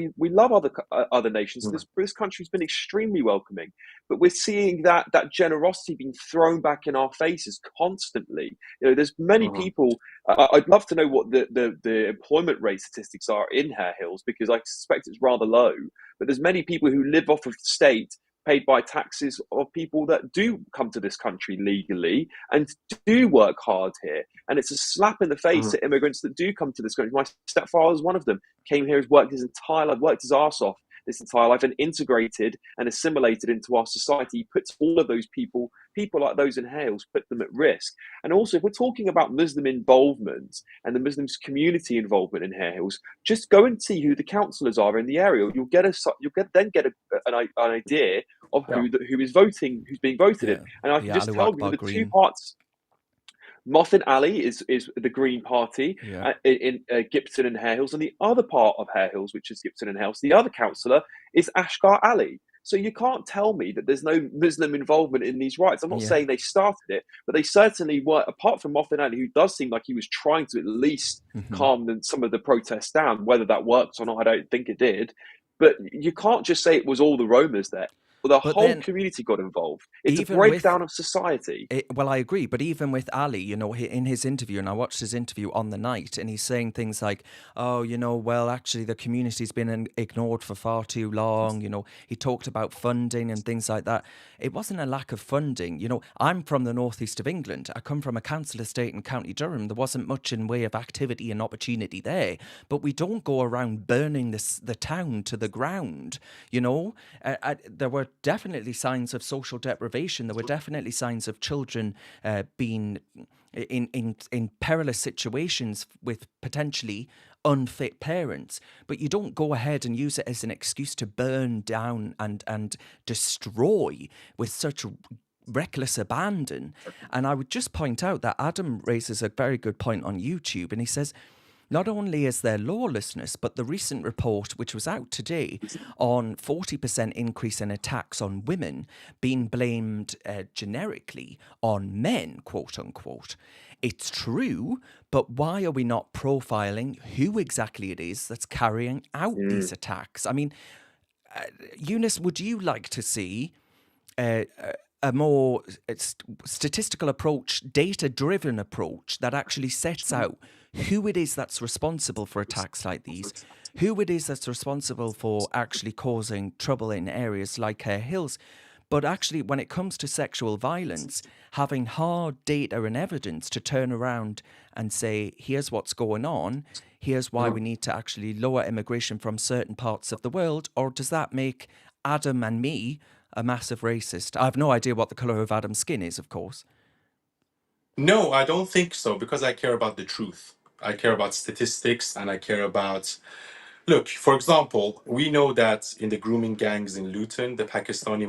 other nations. This country's been extremely welcoming, but we're seeing that generosity being thrown back in our faces constantly. There's many people. I'd love to know what the employment rate statistics are in Hare Hills, because I suspect it's rather low. But there's many people who live off of the state, paid by taxes of people that do come to this country legally and do work hard here. And it's a slap in the face to immigrants that do come to this country. My stepfather was one of them. Came here, has worked his entire life, worked his arse off this entire life, and integrated and assimilated into our society. He puts all of those people like those in Hales, put them at risk. And also, if we're talking about Muslim involvement and the Muslims community involvement in Hales, just go and see who the councillors are in the area. You'll get an idea of who is voting, who's being voted in. And I can just tell you the two parts. Mothin Ali is the Green Party in Gibson and Hare Hills, and the other part of Hare Hills, which is Gibson and Hare Hills, the other councillor is Ashgar Ali. So you can't tell me that there's no Muslim involvement in these riots. I'm not saying they started it, but they certainly were, apart from Mothin Ali, who does seem like he was trying to at least calm some of the protests down. Whether that works or not, I don't think it did. But you can't just say it was all the Romas there. The whole community got involved. It's a breakdown of society. Well, I agree. But even with Ali, you know, in his interview, and I watched his interview on the night, and he's saying things like, oh, you know, well, actually, the community's been ignored for far too long. You know, he talked about funding and things like that. It wasn't a lack of funding. You know, I'm from the northeast of England. I come from a council estate in County Durham. There wasn't much in way of activity and opportunity there. But we don't go around burning the town to the ground. You know, there were definitely signs of social deprivation. There were definitely signs of children being in perilous situations with potentially unfit parents. But you don't go ahead and use it as an excuse to burn down and destroy with such reckless abandon. And I would just point out that Adam raises a very good point on YouTube, and he says, not only is there lawlessness, but the recent report, which was out today, on 40% increase in attacks on women being blamed generically on men, quote unquote. It's true, but why are we not profiling who exactly it is that's carrying out these attacks? I mean, Younes, would you like to see a more statistical approach, data-driven approach that actually sets out who it is that's responsible for attacks like these, who it is that's responsible for actually causing trouble in areas like Hare Hills? But actually, when it comes to sexual violence, having hard data and evidence to turn around and say, here's what's going on, here's why we need to actually lower immigration from certain parts of the world, or does that make Adam and me a massive racist? I have no idea what the colour of Adam's skin is, of course. No, I don't think so, because I care about the truth. I care about statistics, and I care about... Look, for example, we know that in the grooming gangs in Luton, the Pakistani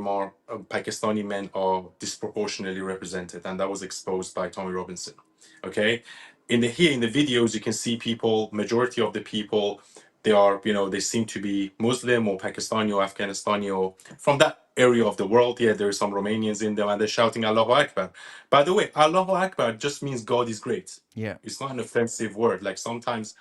men are disproportionately represented, and that was exposed by Tommy Robinson. Okay, here in the videos, you can see people. Majority of the people, they are, you know, they seem to be Muslim or Pakistani or Afghanistani or from that area of the world. Yeah, there are some Romanians in them, and they're shouting Allahu Akbar. By the way, Allahu Akbar just means God is great. Yeah, it's not an offensive word. Like sometimes,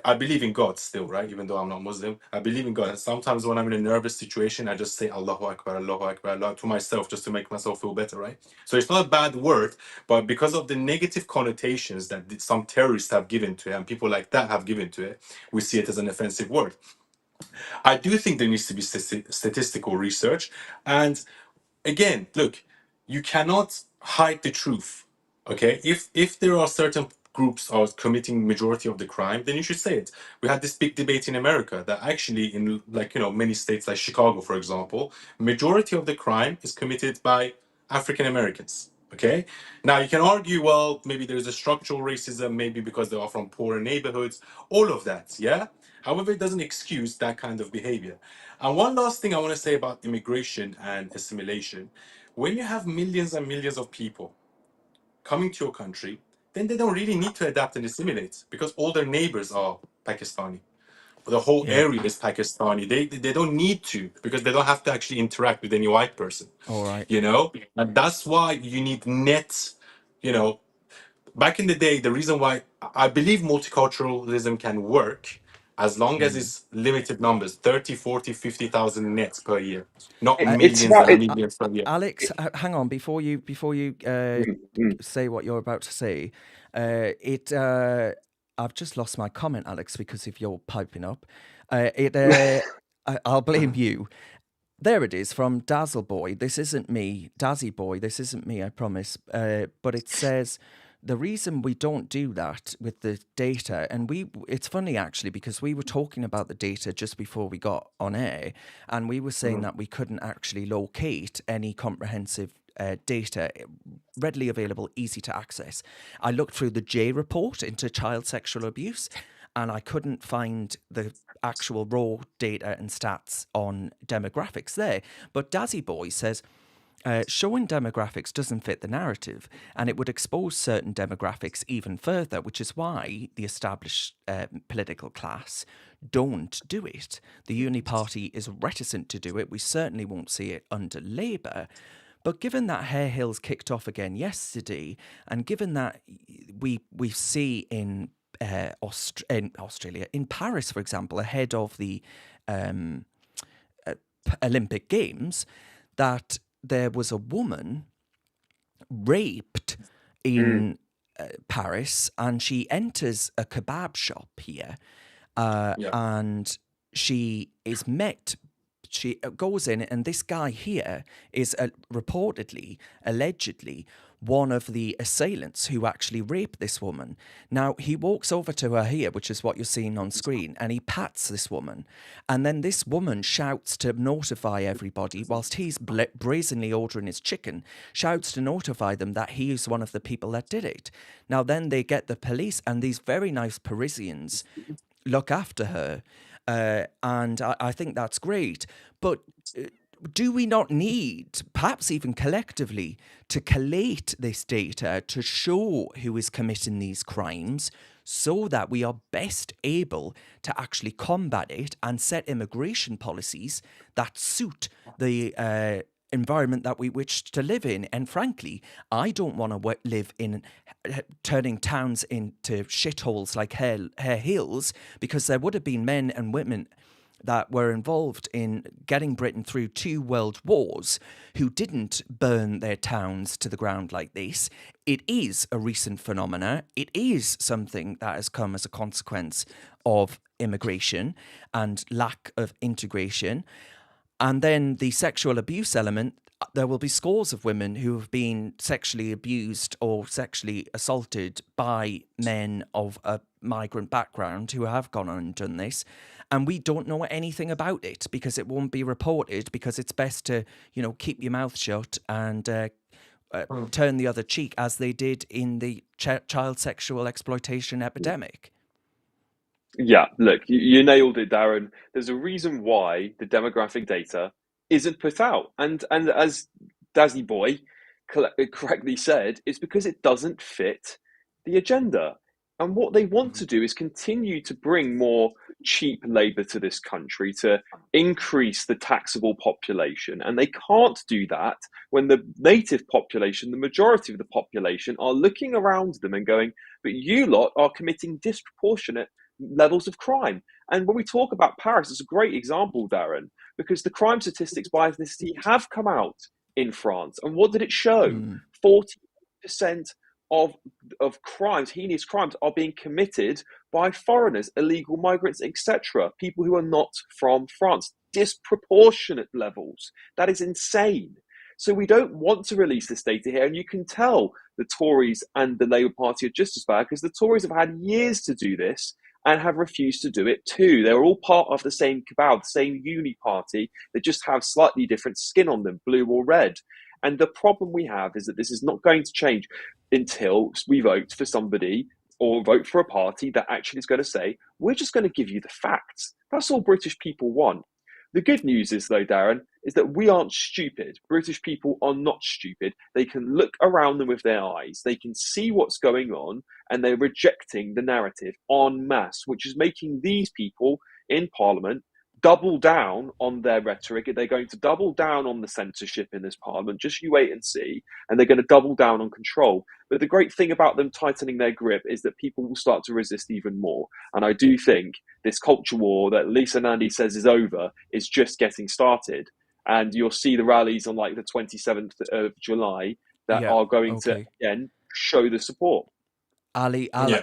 I believe in God still, right? Even though I'm not Muslim, I believe in God. And sometimes when I'm in a nervous situation, I just say Allahu Akbar, Allahu Akbar, Allah to myself, just to make myself feel better, right? So it's not a bad word, but because of the negative connotations that some terrorists have given to it, and people like that have given to it, we see it as an offensive word. I do think there needs to be statistical research. And again, look, you cannot hide the truth. Okay, if there are certain groups are committing majority of the crime, then you should say it. We had this big debate in America that actually in, like, you know, many states like Chicago, for example, majority of the crime is committed by African Americans. Okay, now you can argue, well, maybe there's a structural racism, maybe because they are from poorer neighborhoods, all of that, yeah. However, it doesn't excuse that kind of behavior. And one last thing I want to say about immigration and assimilation: when you have millions and millions of people coming to your country, then they don't really need to adapt and assimilate, because all their neighbors are Pakistani. The whole area is Pakistani. They don't need to, because they don't have to actually interact with any white person. all right. You know, and that's why you need net. You know, back in the day, the reason why I believe multiculturalism can work, as long as it's limited numbers, 30, 40, 50,000 nets per year, not It's millions about and it. millions per year. Alex, hang on before you say what you're about to say. I've just lost my comment, Alex, because if you're piping up, I'll blame you. There it is from Dazzle Boy. This isn't me. Dazzy Boy. This isn't me, I promise. But it says the reason we don't do that with the data, and it's funny actually, because we were talking about the data just before we got on air, and we were saying that we couldn't actually locate any comprehensive data readily available, easy to access. I looked through the J report into child sexual abuse, and I couldn't find the actual raw data and stats on demographics there. But Dazzy Boy says showing demographics doesn't fit the narrative, and it would expose certain demographics even further, which is why the established political class don't do it. The Uni Party is reticent to do it. We certainly won't see it under Labour. But given that Hare Hills kicked off again yesterday, and given that we see in Australia, in Paris, for example, ahead of the Olympic Games, that there was a woman raped in Paris, and she enters a kebab shop here, and she is met. She goes in, and this guy here is reportedly, allegedly, one of the assailants who actually raped this woman. Now, he walks over to her here, which is what you're seeing on screen, and he pats this woman. And then this woman shouts to notify everybody, whilst he's brazenly ordering his chicken, shouts to notify them that he is one of the people that did it. Now, then they get the police, and these very nice Parisians look after her. And I think that's great. But do we not need, perhaps even collectively, to collate this data to show who is committing these crimes so that we are best able to actually combat it and set immigration policies that suit the environment that we wish to live in? And frankly, I don't want to live in turning towns into shitholes like Hare Hills, because there would have been men and women that were involved in getting Britain through 2 world wars who didn't burn their towns to the ground like this. It is a recent phenomena. It is something that has come as a consequence of immigration and lack of integration. And then the sexual abuse element, there will be scores of women who have been sexually abused or sexually assaulted by men of a migrant background who have gone on and done this. And we don't know anything about it because it won't be reported, because it's best to, keep your mouth shut and turn the other cheek, as they did in the child sexual exploitation epidemic. Yeah, look, you nailed it, Darren. There's a reason why the demographic data isn't put out. And as Dazzy Boy correctly said, it's because it doesn't fit the agenda. And what they want to do is continue to bring more cheap labour to this country, to increase the taxable population. And they can't do that when the native population, the majority of the population, are looking around them and going, but you lot are committing disproportionate levels of crime. And when we talk about Paris, it's a great example, Darren, because the crime statistics by ethnicity have come out in France. And what did it show? 40% of crimes, heinous crimes, are being committed by foreigners, illegal migrants, etc., people who are not from France. Disproportionate levels. That is insane. So we don't want to release this data here. And you can tell the Tories and the Labour Party are just as bad, because the Tories have had years to do this and have refused to do it too. They're all part of the same cabal, the same uni party. They just have slightly different skin on them, blue or red. And the problem we have is that this is not going to change until we vote for somebody or vote for a party that actually is going to say, we're just going to give you the facts. That's all British people want. The good news is, though, Darren, is that we aren't stupid. British people are not stupid. They can look around them with their eyes. They can see what's going on, and they're rejecting the narrative en masse, which is making these people in Parliament double down on their rhetoric. They're going to double down on the censorship in this Parliament. Just you wait and see. And they're going to double down on control. But the great thing about them tightening their grip is that people will start to resist even more. And I do think this culture war that Lisa Nandy says is over is just getting started. And you'll see the rallies on like the 27th of July that are going to, again, show the support. Yeah.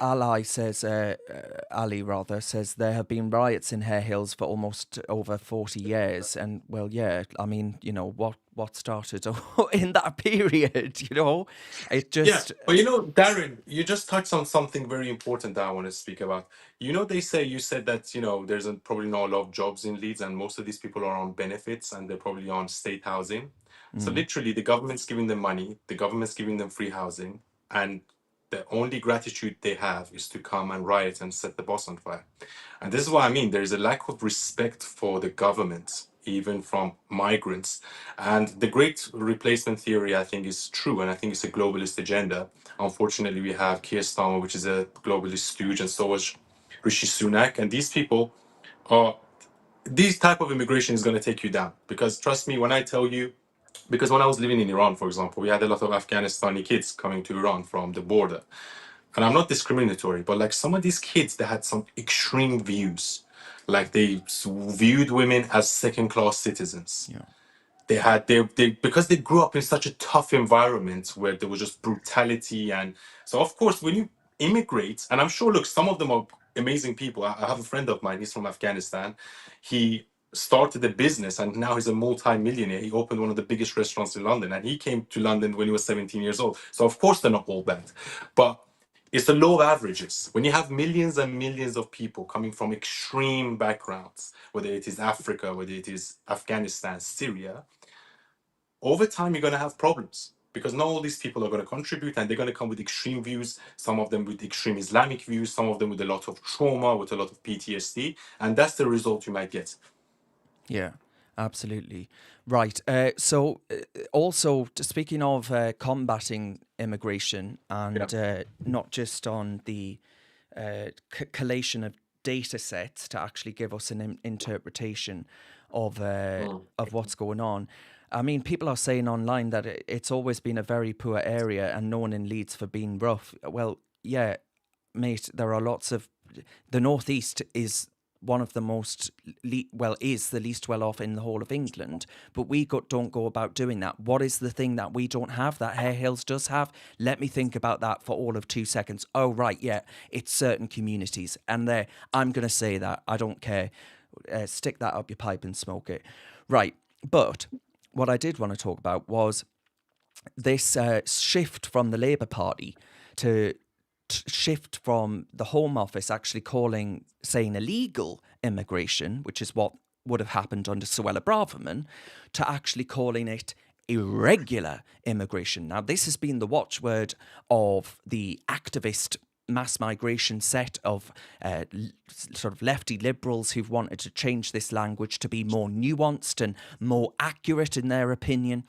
Ali rather says there have been riots in Hare Hills for almost over 40 years, and well, yeah, I mean, what started in that period, it Yeah, just but Darren, you just touched on something very important that I want to speak about. You said that, there's probably not a lot of jobs in Leeds, and most of these people are on benefits and they're probably on state housing. So literally, the government's giving them money, the government's giving them free housing, and the only gratitude they have is to come and riot and set the boss on fire. And this is what I mean. There is a lack of respect for the government, even from migrants. And the great replacement theory, I think, is true. And I think it's a globalist agenda. Unfortunately, we have Keir Starmer, which is a globalist stooge, and so was Rishi Sunak. And these people are, these type of immigration is going to take you down. Because trust me, when I tell you, because when I was living in Iran, for example, we had a lot of Afghanistani kids coming to Iran from the border. And I'm not discriminatory, but like some of these kids, they had some extreme views. Like they viewed women as second class citizens. yeah. They because they grew up in such a tough environment where there was just brutality. And so of course when you immigrate, and I'm sure, look, some of them are amazing people. I have a friend of mine, he's from Afghanistan. He started a business and now he's a multi-millionaire. He opened one of the biggest restaurants in London, and he came to London when he was 17 years old. So of course they're not all bad, but it's the law of averages. When you have millions and millions of people coming from extreme backgrounds, whether it is Africa, whether it is Afghanistan, Syria, over time you're going to have problems, because not all these people are going to contribute, and they're going to come with extreme views, some of them with extreme Islamic views, some of them with a lot of trauma, with a lot of PTSD, and that's the result you might get. Yeah, absolutely. Right. Also, speaking of combating immigration, and not just on the collation of data sets to actually give us an interpretation of what's going on. I mean, people are saying online that it's always been a very poor area and known in Leeds for being rough. Well, yeah, mate, there are lots of... The Northeast is one of the most, is the least well off in the whole of England, but we don't go about doing that. What is the thing that we don't have that Hare Hills does have? Let me think about that for all of 2 seconds. Oh, right, yeah, it's certain communities. And I'm going to say that. I don't care. Stick that up your pipe and smoke it. Right, but what I did want to talk about was this shift from the Labour Party to shift from the Home Office actually saying illegal immigration, which is what would have happened under Suella Braverman, to actually calling it irregular immigration. Now, this has been the watchword of the activist mass migration set of sort of lefty liberals who've wanted to change this language to be more nuanced and more accurate in their opinion.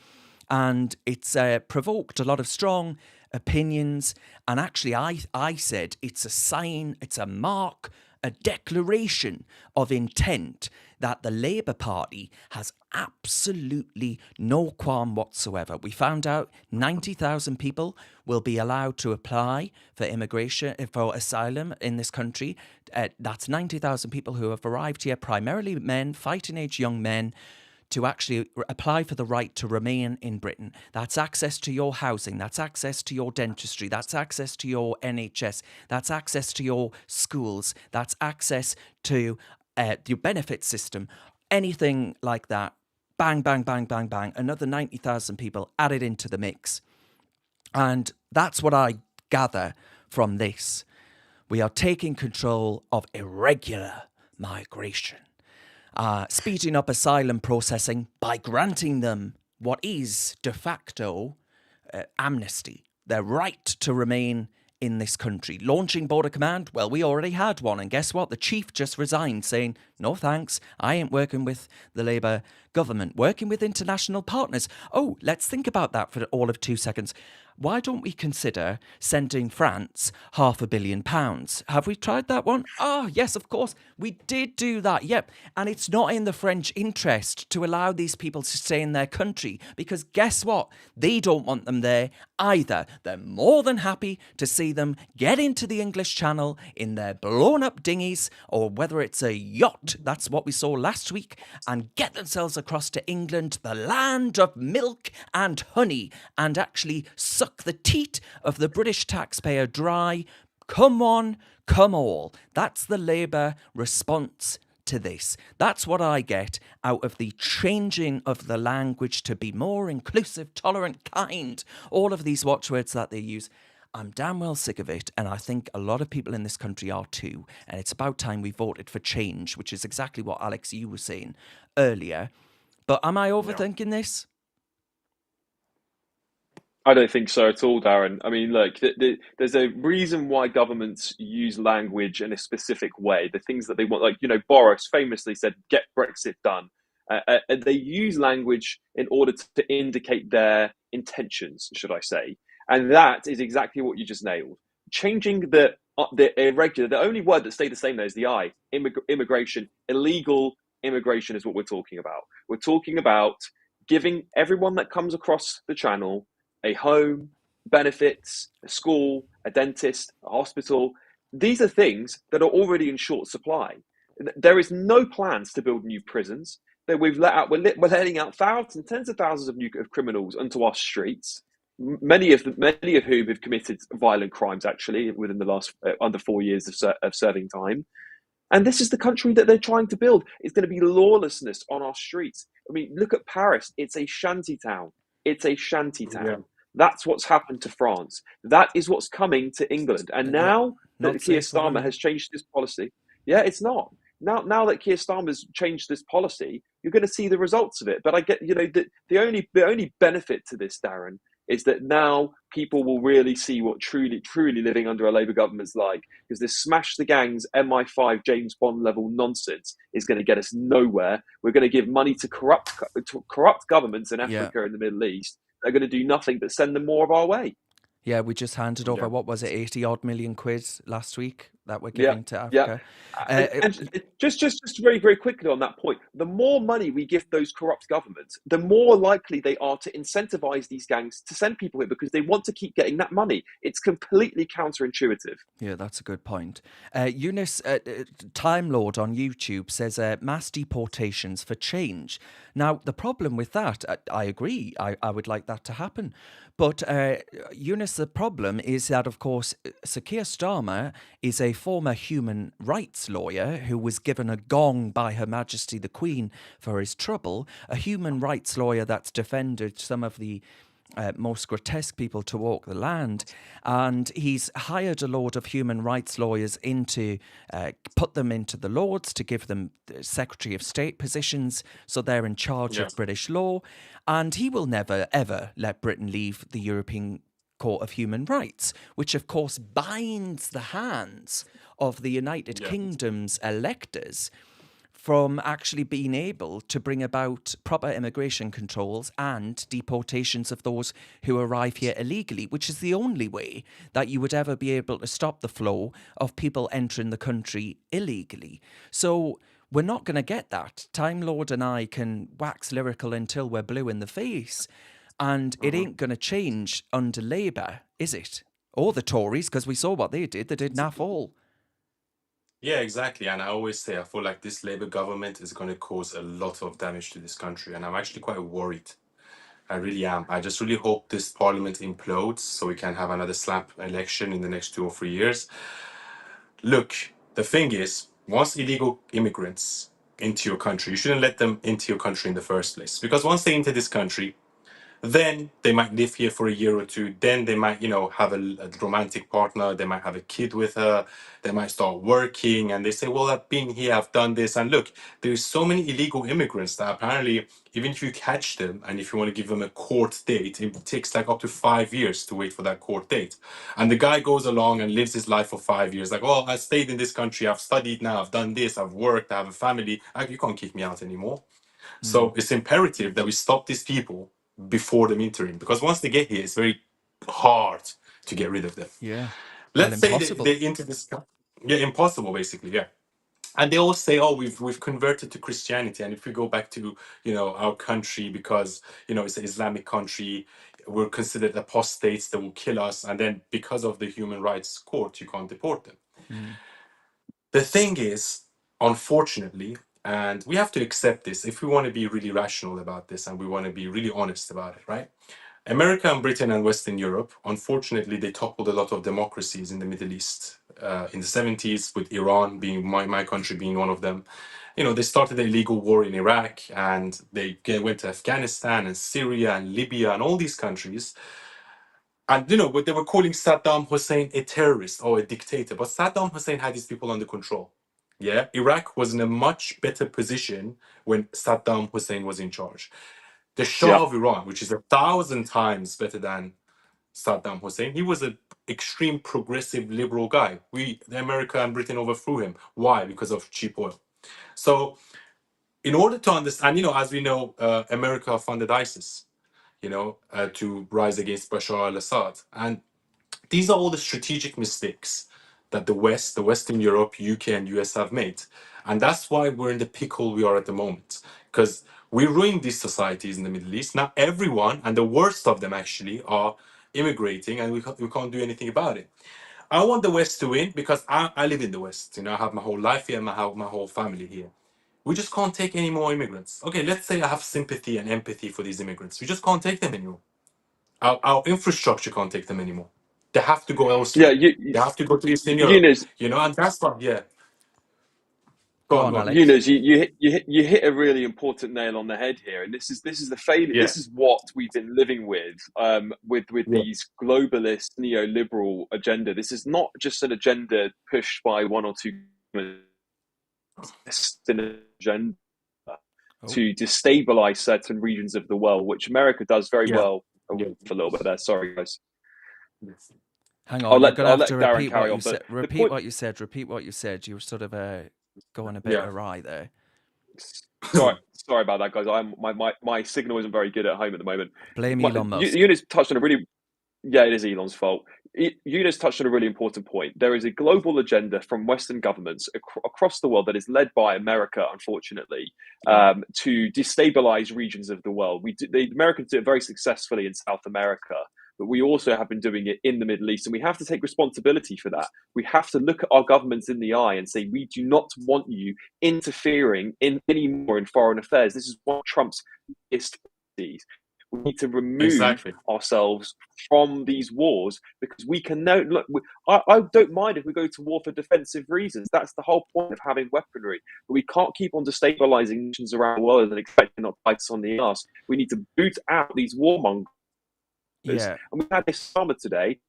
And it's provoked a lot of strong opinions. And actually, I said it's a sign, it's a mark, a declaration of intent that the Labour Party has absolutely no qualm whatsoever. We found out 90,000 people will be allowed to apply for immigration, for asylum in this country. That's 90,000 people who have arrived here, primarily men, fighting age young men, to actually apply for the right to remain in Britain. That's access to your housing, that's access to your dentistry, that's access to your NHS, that's access to your schools, that's access to your benefit system, anything like that. Bang, bang, bang, bang, bang. Another 90,000 people added into the mix. And that's what I gather from this. We are taking control of irregular migration. Speeding up asylum processing by granting them what is de facto amnesty, their right to remain in this country. Launching Border Command, well, we already had one, and guess what? The chief just resigned, saying, no thanks, I ain't working with the Labour government, working with international partners. Oh, let's think about that for all of 2 seconds. Why don't we consider sending France £500 million? Have we tried that one? Oh, yes, of course. We did do that, yep. And it's not in the French interest to allow these people to stay in their country, because guess what? They don't want them there either. They're more than happy to see them get into the English Channel in their blown up dinghies, or whether it's a yacht, that's what we saw last week, and get themselves across to England, the land of milk and honey, and actually suck the teat of the British taxpayer dry, come one, come all. That's the Labour response to this. That's what I get out of the changing of the language to be more inclusive, tolerant, kind, all of these watchwords that they use. I'm damn well sick of it, and I think a lot of people in this country are too. And it's about time we voted for change, which is exactly what Alex, you were saying earlier. But am I overthinking this? I don't think so at all, Darren. I mean, look, there's a reason why governments use language in a specific way. The things that they want, like, Boris famously said, get Brexit done. And they use language in order to indicate their intentions, should I say. And that is exactly what you just nailed. Changing the irregular, the only word that stayed the same there is the I, immigration, illegal immigration is what we're talking about. We're talking about giving everyone that comes across the channel a home, benefits, a school, a dentist, a hospital. These are things that are already in short supply. There is no plans to build new prisons. That we're letting out thousands, tens of thousands of criminals onto our streets. Many of whom have committed violent crimes actually within the last under 4 years of serving time. And this is the country that they're trying to build. It's going to be lawlessness on our streets. I mean, look at Paris. It's a shanty town. It's a shanty town. Yeah. That's what's happened to France. That is what's coming to England. And now that Keir Starmer has changed this policy, it's not. Now that Keir Starmer's changed this policy, you're going to see the results of it. But I get, the only benefit to this, Darren, is that now people will really see what truly living under a Labour government's like. Because this smash the gangs, MI5, James Bond level nonsense is going to get us nowhere. We're going to give money to corrupt governments in Africa and the Middle East. They're going to do nothing but send them more of our way. Yeah, we just handed over, what was it, 80 odd million quid last week that we're giving to Africa. And just very, very quickly on that point, the more money we give those corrupt governments, the more likely they are to incentivize these gangs to send people here because they want to keep getting that money. It's completely counterintuitive. Yeah, that's a good point. Younes, Time Lord on YouTube says mass deportations for change. Now, the problem with that, I agree, I would like that to happen. But Younes, the problem is that, of course, Sir Keir Starmer is a former human rights lawyer who was given a gong by Her Majesty the Queen for his trouble, a human rights lawyer that's defended some of the most grotesque people to walk the land, and he's hired a load of human rights lawyers put them into the Lords to give them Secretary of State positions, so they're in charge of British law, and he will never ever let Britain leave the European Court of Human Rights, which of course binds the hands of the United Kingdom's electors from actually being able to bring about proper immigration controls and deportations of those who arrive here illegally, which is the only way that you would ever be able to stop the flow of people entering the country illegally. So we're not going to get that. Time Lord and I can wax lyrical until we're blue in the face, and it ain't going to change under Labour, is it? Or the Tories, because we saw what they did. They did naff all. Yeah, exactly. And I always say, I feel like this Labour government is going to cause a lot of damage to this country. And I'm actually quite worried. I really am. I just really hope this parliament implodes so we can have another slap election in the next 2 or 3 years. Look, the thing is, once illegal immigrants into your country, you shouldn't let them into your country in the first place. Because once they enter this country, then they might live here for a year or two. Then they might, have a romantic partner. They might have a kid with her. They might start working and they say, well, I've been here, I've done this. And look, there's so many illegal immigrants that apparently, even if you catch them and if you want to give them a court date, it takes like up to 5 years to wait for that court date. And the guy goes along and lives his life for 5 years. Like, well, I stayed in this country. I've studied now. I've done this. I've worked. I have a family. You can't kick me out anymore. So it's imperative that we stop these people before them entering, because once they get here, it's very hard to get rid of them. Yeah. Let's say they enter this. Yeah, impossible, basically. Yeah. And they all say, "Oh, we've converted to Christianity, and if we go back to our country because it's an Islamic country, we're considered apostates that will kill us, and then because of the human rights court, you can't deport them." The thing is, unfortunately, and we have to accept this if we want to be really rational about this and we want to be really honest about it, right? America and Britain and Western Europe, unfortunately, they toppled a lot of democracies in the Middle East in the 70s, with Iran being my country being one of them. They started an illegal war in Iraq, and they went to Afghanistan and Syria and Libya and all these countries. And what they were calling Saddam Hussein a terrorist or a dictator, but Saddam Hussein had these people under control. Yeah, Iraq was in a much better position when Saddam Hussein was in charge. The Yeah. Shah of Iran, which is 1,000 times better than Saddam Hussein, he was an extreme progressive liberal guy. The America and Britain overthrew him. Why? Because of cheap oil. So, in order to understand, as we know, America funded ISIS, to rise against Bashar al-Assad, and these are all the strategic mistakes that the West, the Western Europe, UK, and US have made. And that's why we're in the pickle we are at the moment. Because we ruined these societies in the Middle East. Now, everyone, and the worst of them actually, are immigrating, and we can't do anything about it. I want the West to win because I live in the West. I have my whole life here, and I have my whole family here. We just can't take any more immigrants. Okay, let's say I have sympathy and empathy for these immigrants. We just can't take them anymore. Our infrastructure can't take them anymore. They have to go Yeah, elsewhere. They have to go to Eastern Europe. Younes, And that's what, yeah. Go Go on, on. Alex. Younes, you hit a really important nail on the head here, and this is the failure. Yeah. This is what we've been living with Yeah. these globalist neoliberal agenda. This is not just an agenda pushed by one or two. It's an agenda to destabilize certain regions of the world, which America does very Yeah. well. Yeah. For a little bit there, sorry guys. Yes. Hang I'll on, you're let gonna have to Darren repeat carry what on. you But said. the Repeat point, what you said. Repeat what you said. You were sort of going a bit Yeah. awry there. sorry about that, guys. My signal isn't very good at home at the moment. Blame Elon Musk. Younes touched on a really, yeah, it is Elon's fault. Younes touched on a really important point. There is a global agenda from Western governments across the world that is led by America, unfortunately, Yeah. to destabilize regions of the world. The Americans do it very successfully in South America, but we also have been doing it in the Middle East, and we have to take responsibility for that. We have to look at our governments in the eye and say, we do not want you interfering anymore in foreign affairs. This is what Trump's biggest policies. We need to remove Exactly. ourselves from these wars because we can now look. I don't mind if we go to war for defensive reasons. That's the whole point of having weaponry. But we can't keep on destabilizing nations around the world and expecting not to bite us on the arse. We need to boot out these warmongers. Yeah. And we had this summer today,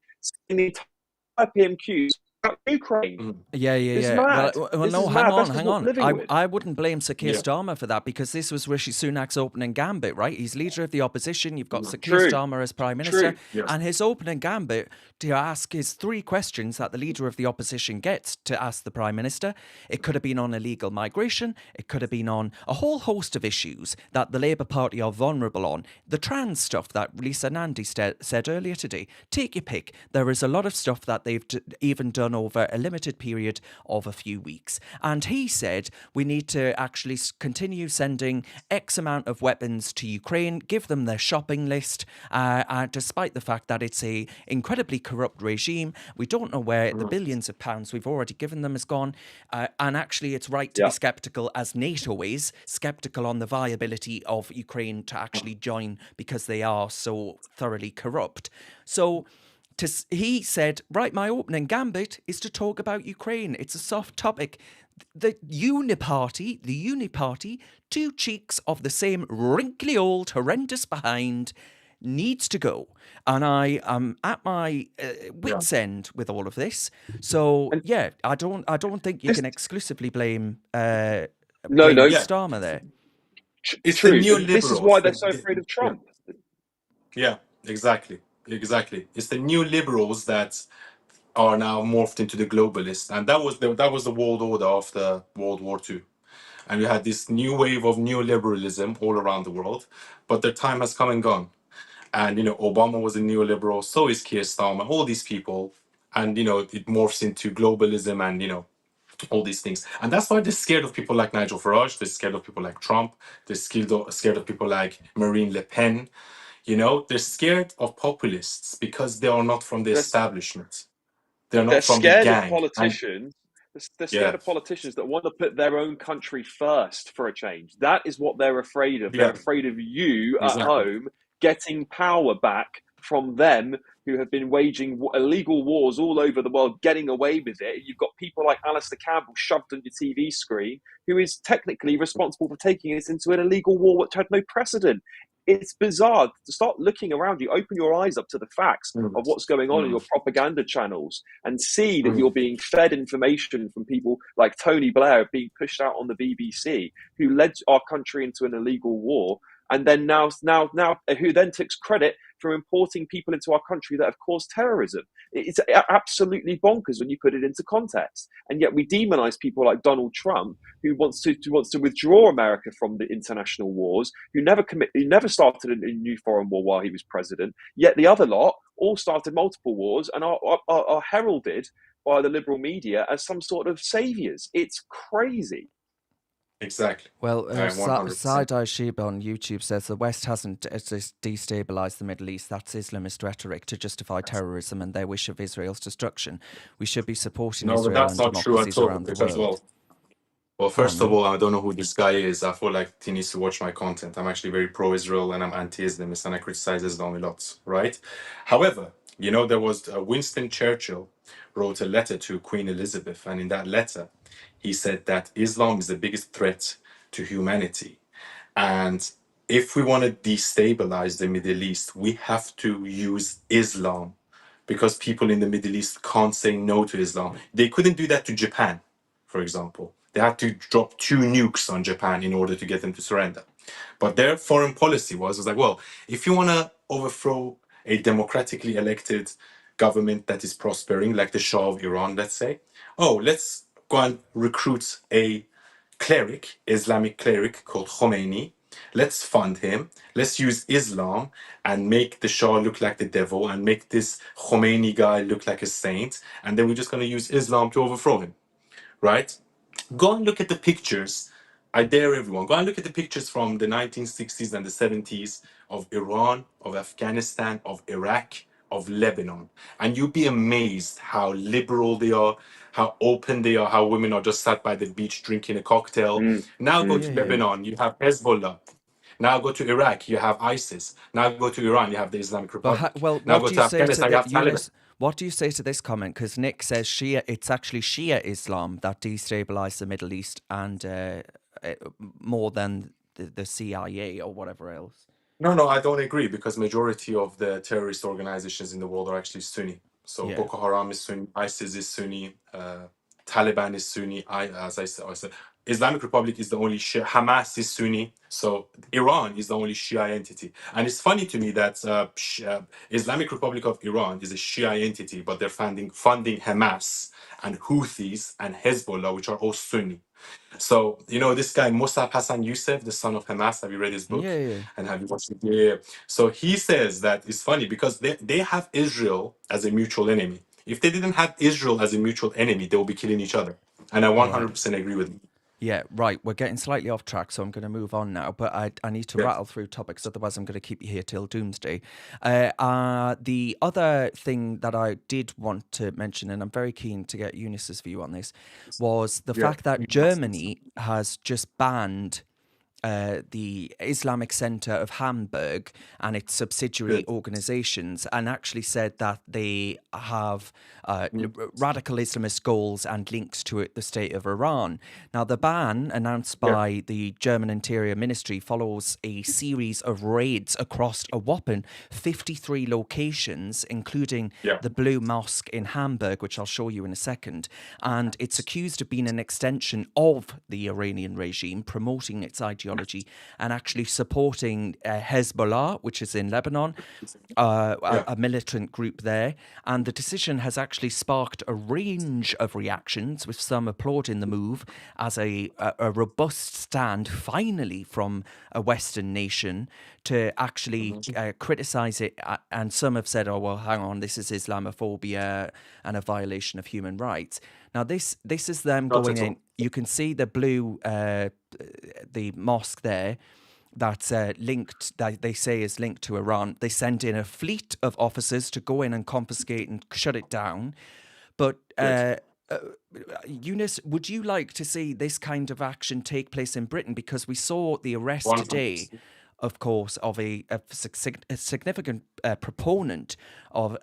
in the entire PMQs about Ukraine. Mhm. Yeah. It's mad. Well, This no, is hang mad. on, That's hang what on. we're living with. I wouldn't blame Sir Keir Yeah. Starmer for that because this was Rishi Sunak's opening gambit, right? He's leader of the opposition. You've got Sir Keir True. Starmer as Prime Minister. True. Yes. And his opening gambit to ask his 3 questions that the leader of the opposition gets to ask the Prime Minister. It could have been on illegal migration. It could have been on a whole host of issues that the Labour Party are vulnerable on. The trans stuff that Lisa Nandy said earlier today. Take your pick. There is a lot of stuff that they've even done over a limited period of a few weeks. And he said we need to actually continue sending X amount of weapons to Ukraine, give them their shopping list, despite the fact that it's a incredibly corrupt regime. We don't know where the billions of pounds we've already given them has gone. And actually, it's right to be sceptical, as NATO is, sceptical on the viability of Ukraine to actually join because they are so thoroughly corrupt. So he said, right, my opening gambit is to talk about Ukraine. It's a soft topic. The uniparty, 2 cheeks of the same wrinkly old horrendous behind, needs to go. And I am at my wit's end with all of this. So yeah, I don't think you can exclusively blame Starmer there. It's True. the This is why neoliberals. they're so afraid of Trump. Yeah, exactly. It's the neoliberals that are now morphed into the globalists, and that was the world order after World War II. And we had this new wave of neoliberalism all around the world, but their time has come and gone. And Obama was a neoliberal, so is Keir Starmer, all these people, and it morphs into globalism and all these things. And that's why they're scared of people like Nigel Farage, they're scared of people like Trump, they're scared of people like Marine Le Pen. They're scared of populists because they are not from the They're, establishment. They're they're not from the scared of gang. And politicians. They're yeah, scared of politicians that want to put their own country first for a change. That is what they're afraid of. They're yeah, afraid of you at exactly. home getting power back from them who have been waging illegal wars all over the world, getting away with it. You've got people like Alistair Campbell shoved on your TV screen, who is technically responsible for taking us into an illegal war which had no precedent. It's bizarre. To start looking around you, open your eyes up to the facts of what's going on in your propaganda channels, and see that you're being fed information from people like Tony Blair being pushed out on the BBC, who led our country into an illegal war, and then now who then takes credit for importing people into our country that have caused terrorism. It's absolutely bonkers when you put it into context. And yet we demonize people like Donald Trump, who wants to withdraw America from the international wars, who never started a new foreign war while he was president. Yet the other lot all started multiple wars and are heralded by the liberal media as some sort of saviors. It's crazy. Exactly. Well, I'm 100%. Sadaghiani on YouTube says the West hasn't destabilized the Middle East. That's Islamist rhetoric to justify terrorism and their wish of Israel's destruction. We should be supporting No, but Israel that's and not true at democracies all. around the Because, world. well, Go on, first of then. all, I don't know who this guy is. I feel like he needs to watch my content. I'm actually very pro-Israel and I'm anti-Islamist and I criticize Islam a lot, right? However, there was Winston Churchill wrote a letter to Queen Elizabeth, and in that letter, he said that Islam is the biggest threat to humanity. And if we want to destabilize the Middle East, we have to use Islam, because people in the Middle East can't say no to Islam. They couldn't do that to Japan, for example. They had to drop 2 nukes on Japan in order to get them to surrender. But their foreign policy was like, well, if you want to overthrow a democratically elected government that is prospering, like the Shah of Iran, let's say, let's go and recruit a cleric, Islamic cleric called Khomeini. Let's fund him. Let's use Islam and make the Shah look like the devil and make this Khomeini guy look like a saint. And then we're just going to use Islam to overthrow him, right? Go and look at the pictures. I dare everyone, go and look at the pictures from the 1960s and the 70s of Iran, of Afghanistan, of Iraq, of Lebanon. And you'll be amazed how liberal they are, how open they are, how women are just sat by the beach drinking a cocktail. Now go to Yeah. Lebanon, you have Hezbollah. Now go to Iraq, you have ISIS. Now go to Iran, you have the Islamic Republic. Now What go do to you say to Afghanistan, you have Taliban. Younes? What do you say to this comment? Because Nick says it's actually Shia Islam that destabilized the Middle East and more than the CIA or whatever else. No, I don't agree, because majority of the terrorist organizations in the world are actually Sunni. So Yeah. Boko Haram is Sunni, ISIS is Sunni, Taliban is Sunni. As I said, Islamic Republic is the only Shia. Hamas is Sunni. So Iran is the only Shia entity. And it's funny to me that Islamic Republic of Iran is a Shia entity, but they're funding Hamas and Houthis and Hezbollah, which are all Sunni. So, this guy, Musab Hassan Youssef, the son of Hamas, have you read his book? Yeah. And have you watched it? Yeah. So he says that it's funny because they have Israel as a mutual enemy. If they didn't have Israel as a mutual enemy, they will be killing each other. And I 100% agree with him. Yeah, right. We're getting slightly off track, so I'm going to move on now. But I need to rattle through topics, otherwise I'm going to keep you here till doomsday. The other thing that I did want to mention, and I'm very keen to get Younes's view on this, was the fact that Germany has just banned the Islamic Center of Hamburg and its subsidiary organizations, and actually said that they have radical Islamist goals and links to the state of Iran. Now, the ban announced by the German Interior Ministry follows a series of raids across a whopping 53 locations, including the Blue Mosque in Hamburg, which I'll show you in a second. And it's accused of being an extension of the Iranian regime, promoting its ideology and actually supporting Hezbollah, which is in Lebanon, a militant group there. And the decision has actually sparked a range of reactions, with some applauding the move as a robust stand, finally, from a Western nation to actually criticize it. And some have said, oh, well, hang on, this is Islamophobia and a violation of human rights. Now, this is them going in. You can see the blue, the mosque there, that's linked, that they say is linked to Iran. They send in a fleet of officers to go in and confiscate and shut it down. But Younes, would you like to see this kind of action take place in Britain? Because we saw the arrest today of course, of a significant proponent of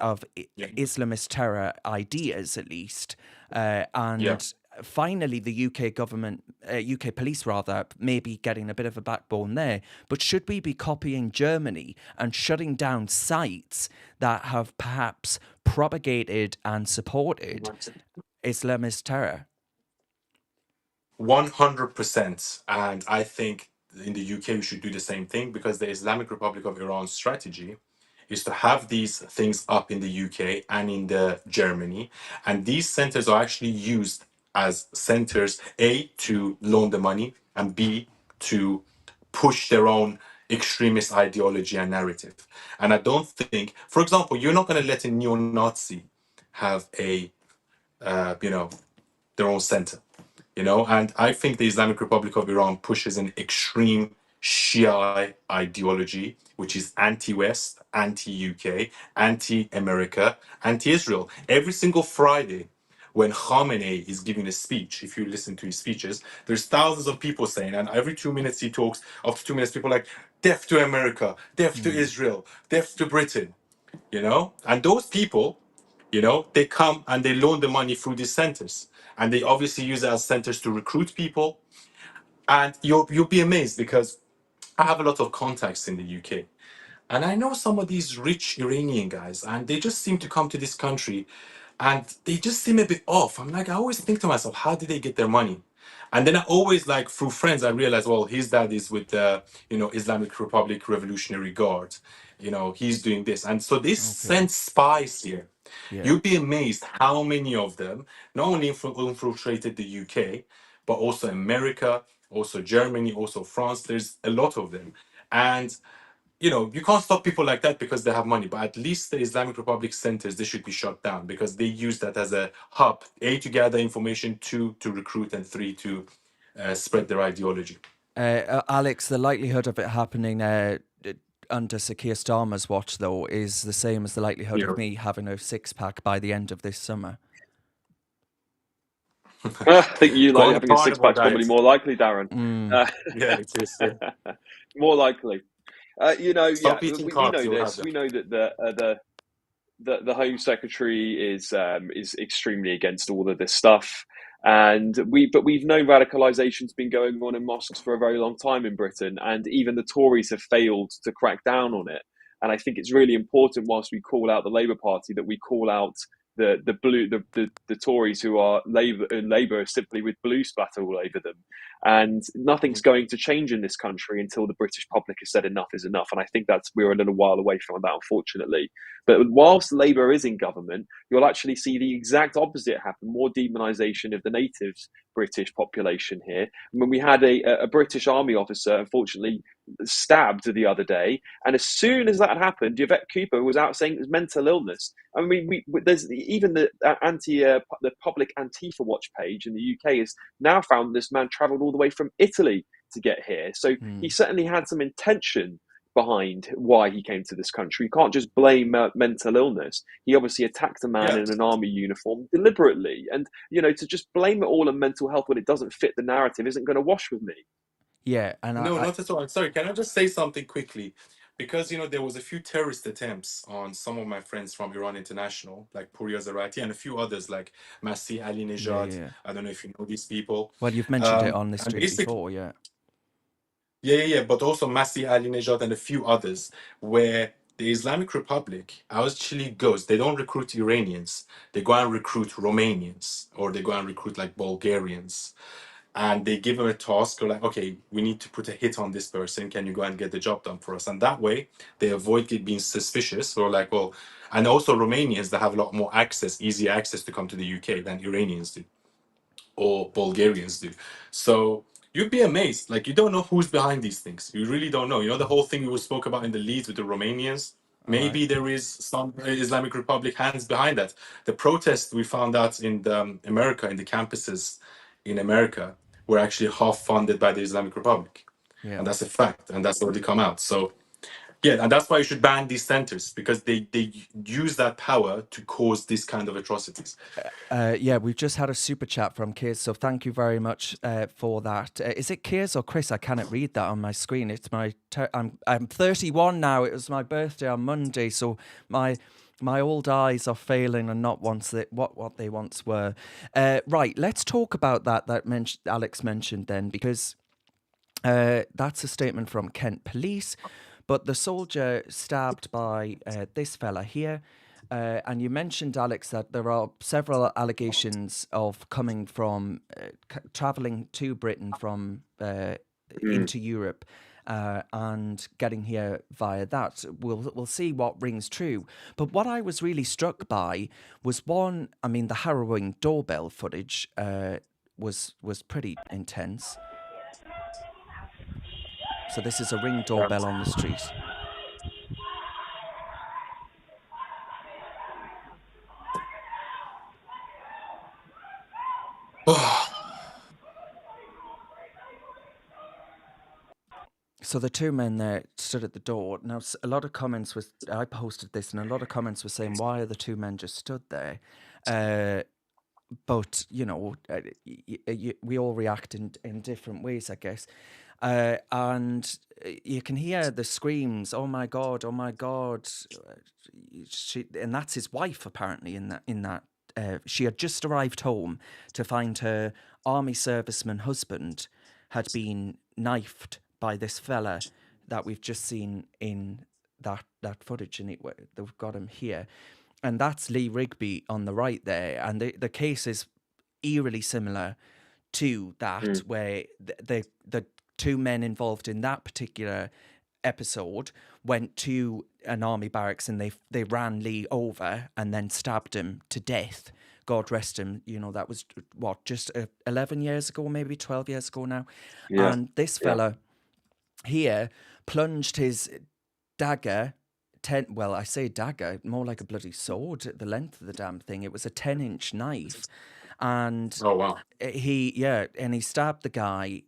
Yeah. Islamist terror ideas, at least. Yeah. And finally, the UK government, UK police rather, may be getting a bit of a backbone there. But should we be copying Germany and shutting down sites that have perhaps propagated and supported Islamist terror? 100%. And I think in the UK we should do the same thing, because the Islamic Republic of Iran's strategy is to have these things up in the UK and in the Germany. And these centers are actually used as centers, A, to loan the money, and B, to push their own extremist ideology and narrative. And I don't think, for example, you're not going to let a neo-Nazi have a, you know, their own center, and I think the Islamic Republic of Iran pushes an extreme Shia ideology, which is anti-West, anti-UK, anti-America, anti-Israel. Every single Friday, when Khamenei is giving a speech, if you listen to his speeches, there's thousands of people saying, and every 2 minutes he talks, after 2 minutes, people are like, death to America, death to Israel, death to Britain, and those people, they come and they loan the money through these centers, and they obviously use it as centers to recruit people. And you'll be amazed, because I have a lot of contacts in the UK, and I know some of these rich Iranian guys, and they just seem to come to this country and they just seem a bit off. I'm like, I always think to myself, how did they get their money? And then I always, like, through friends, I realize, well, his dad is with the, Islamic Republic Revolutionary Guard. He's doing this. And so they Okay. send spies here. Yeah. You'd be amazed how many of them not only infiltrated the UK, but also America, also Germany, also France. There's a lot of them. And you can't stop people like that because they have money, but at least the Islamic Republic centers, they should be shut down, because they use that as a hub, A, to gather information, two, to recruit, and three, to spread their ideology. Alex, the likelihood of it happening under Sir Keir Starmer's watch, though, is the same as the likelihood Yeah. of me having a six-pack by the end of this summer. I think you Go like on the having a six carnivore pack's probably diet. more likely, Darren. Uh, Yeah, it is. Yeah. more likely. Yeah, Stop eating we carbs, know you'll have this. them. We know that the Home Secretary is extremely against all of this stuff, and we've known radicalization's been going on in mosques for a very long time in Britain, and even the Tories have failed to crack down on it. And I think it's really important, whilst we call out the Labour Party, that we call out the Tories, who are Labour simply with blue splatter all over them. And nothing's going to change in this country until the British public has said enough is enough. And I think we're a little while away from that, unfortunately. But whilst Labour is in government, you'll actually see the exact opposite happen: more demonisation of the natives British population here. I mean, we had a British Army officer, unfortunately, stabbed the other day, and as soon as that happened, Yvette Cooper was out saying it was mental illness. I mean, there's even the the public Antifa Watch page in the UK has now found this man travelled all the way from Italy to get here. So he certainly had some intention behind why he came to this country. You can't just blame mental illness. He obviously attacked a man Yeah. in an army uniform deliberately, and to just blame it all on mental health when it doesn't fit the narrative isn't going to wash with me. Yeah, and No, not at all. I'm sorry. Can I just say something quickly? Because there was a few terrorist attempts on some of my friends from Iran International, like Puriya Zarati, and a few others like Masih Ali yeah, Nejad. yeah. I don't know if you know these people. Well, you've mentioned it on the And stream basically, before, yeah. yeah. But also Masih Ali Nejad and a few others, where the Islamic Republic actually goes, they don't recruit Iranians, they go and recruit Romanians, or they go and recruit like Bulgarians, and they give them a task. They're like, okay, we need to put a hit on this person, can you go and get the job done for us? And that way they avoid it being suspicious, or like, well, and also Romanians, that have a lot more access, easier access to come to the UK than Iranians do, or Bulgarians do. So you'd be amazed. Like, you don't know who's behind these things. You really don't know. The whole thing we spoke about in the Leeds with the Romanians. All right. Maybe there is some Islamic Republic hands behind that. The protests we found out in America, in the campuses in America, were actually half funded by the Islamic Republic. Yeah. And that's a fact. And that's already come out. So Yeah, and that's why you should ban these centers, because they use that power to cause this kind of atrocities. Yeah, we've just had a super chat from Kiers, so thank you very much for that. Is it Kiers or Chris? I cannot read that on my screen. It's I'm 31 now. It was my birthday on Monday, so my old eyes are failing and not what they once were. Right, let's talk about that Alex mentioned then, because that's a statement from Kent Police. But the soldier stabbed by this fella here. And you mentioned, Alex, that there are several allegations of coming from traveling to Britain from into Europe and getting here via that. We'll see what rings true. But what I was really struck by was one. I mean, the harrowing doorbell footage was pretty intense. So this is a Ring doorbell on the street. So the two men there stood at the door. Now, a lot of comments was, I posted this, and a lot of comments were saying, why are the two men just stood there? But, you know, we all react in different ways, I guess. And you can hear the screams, oh my God, oh my God. And that's his wife, apparently, in that. She had just arrived home to find her army serviceman husband had been knifed by this fella that we've just seen in that footage, and they've got him here. And that's Lee Rigby on the right there. And the case is eerily similar to that, where the two men involved in that particular episode went to an army barracks and they ran Lee over and then stabbed him to death. God rest him. You know, that was just 11 years ago, maybe 12 years ago now. Yeah. And this fella here plunged his dagger. I say dagger, more like a bloody sword, the length of the damn thing. It was a 10-inch knife. And oh wow. He stabbed the guy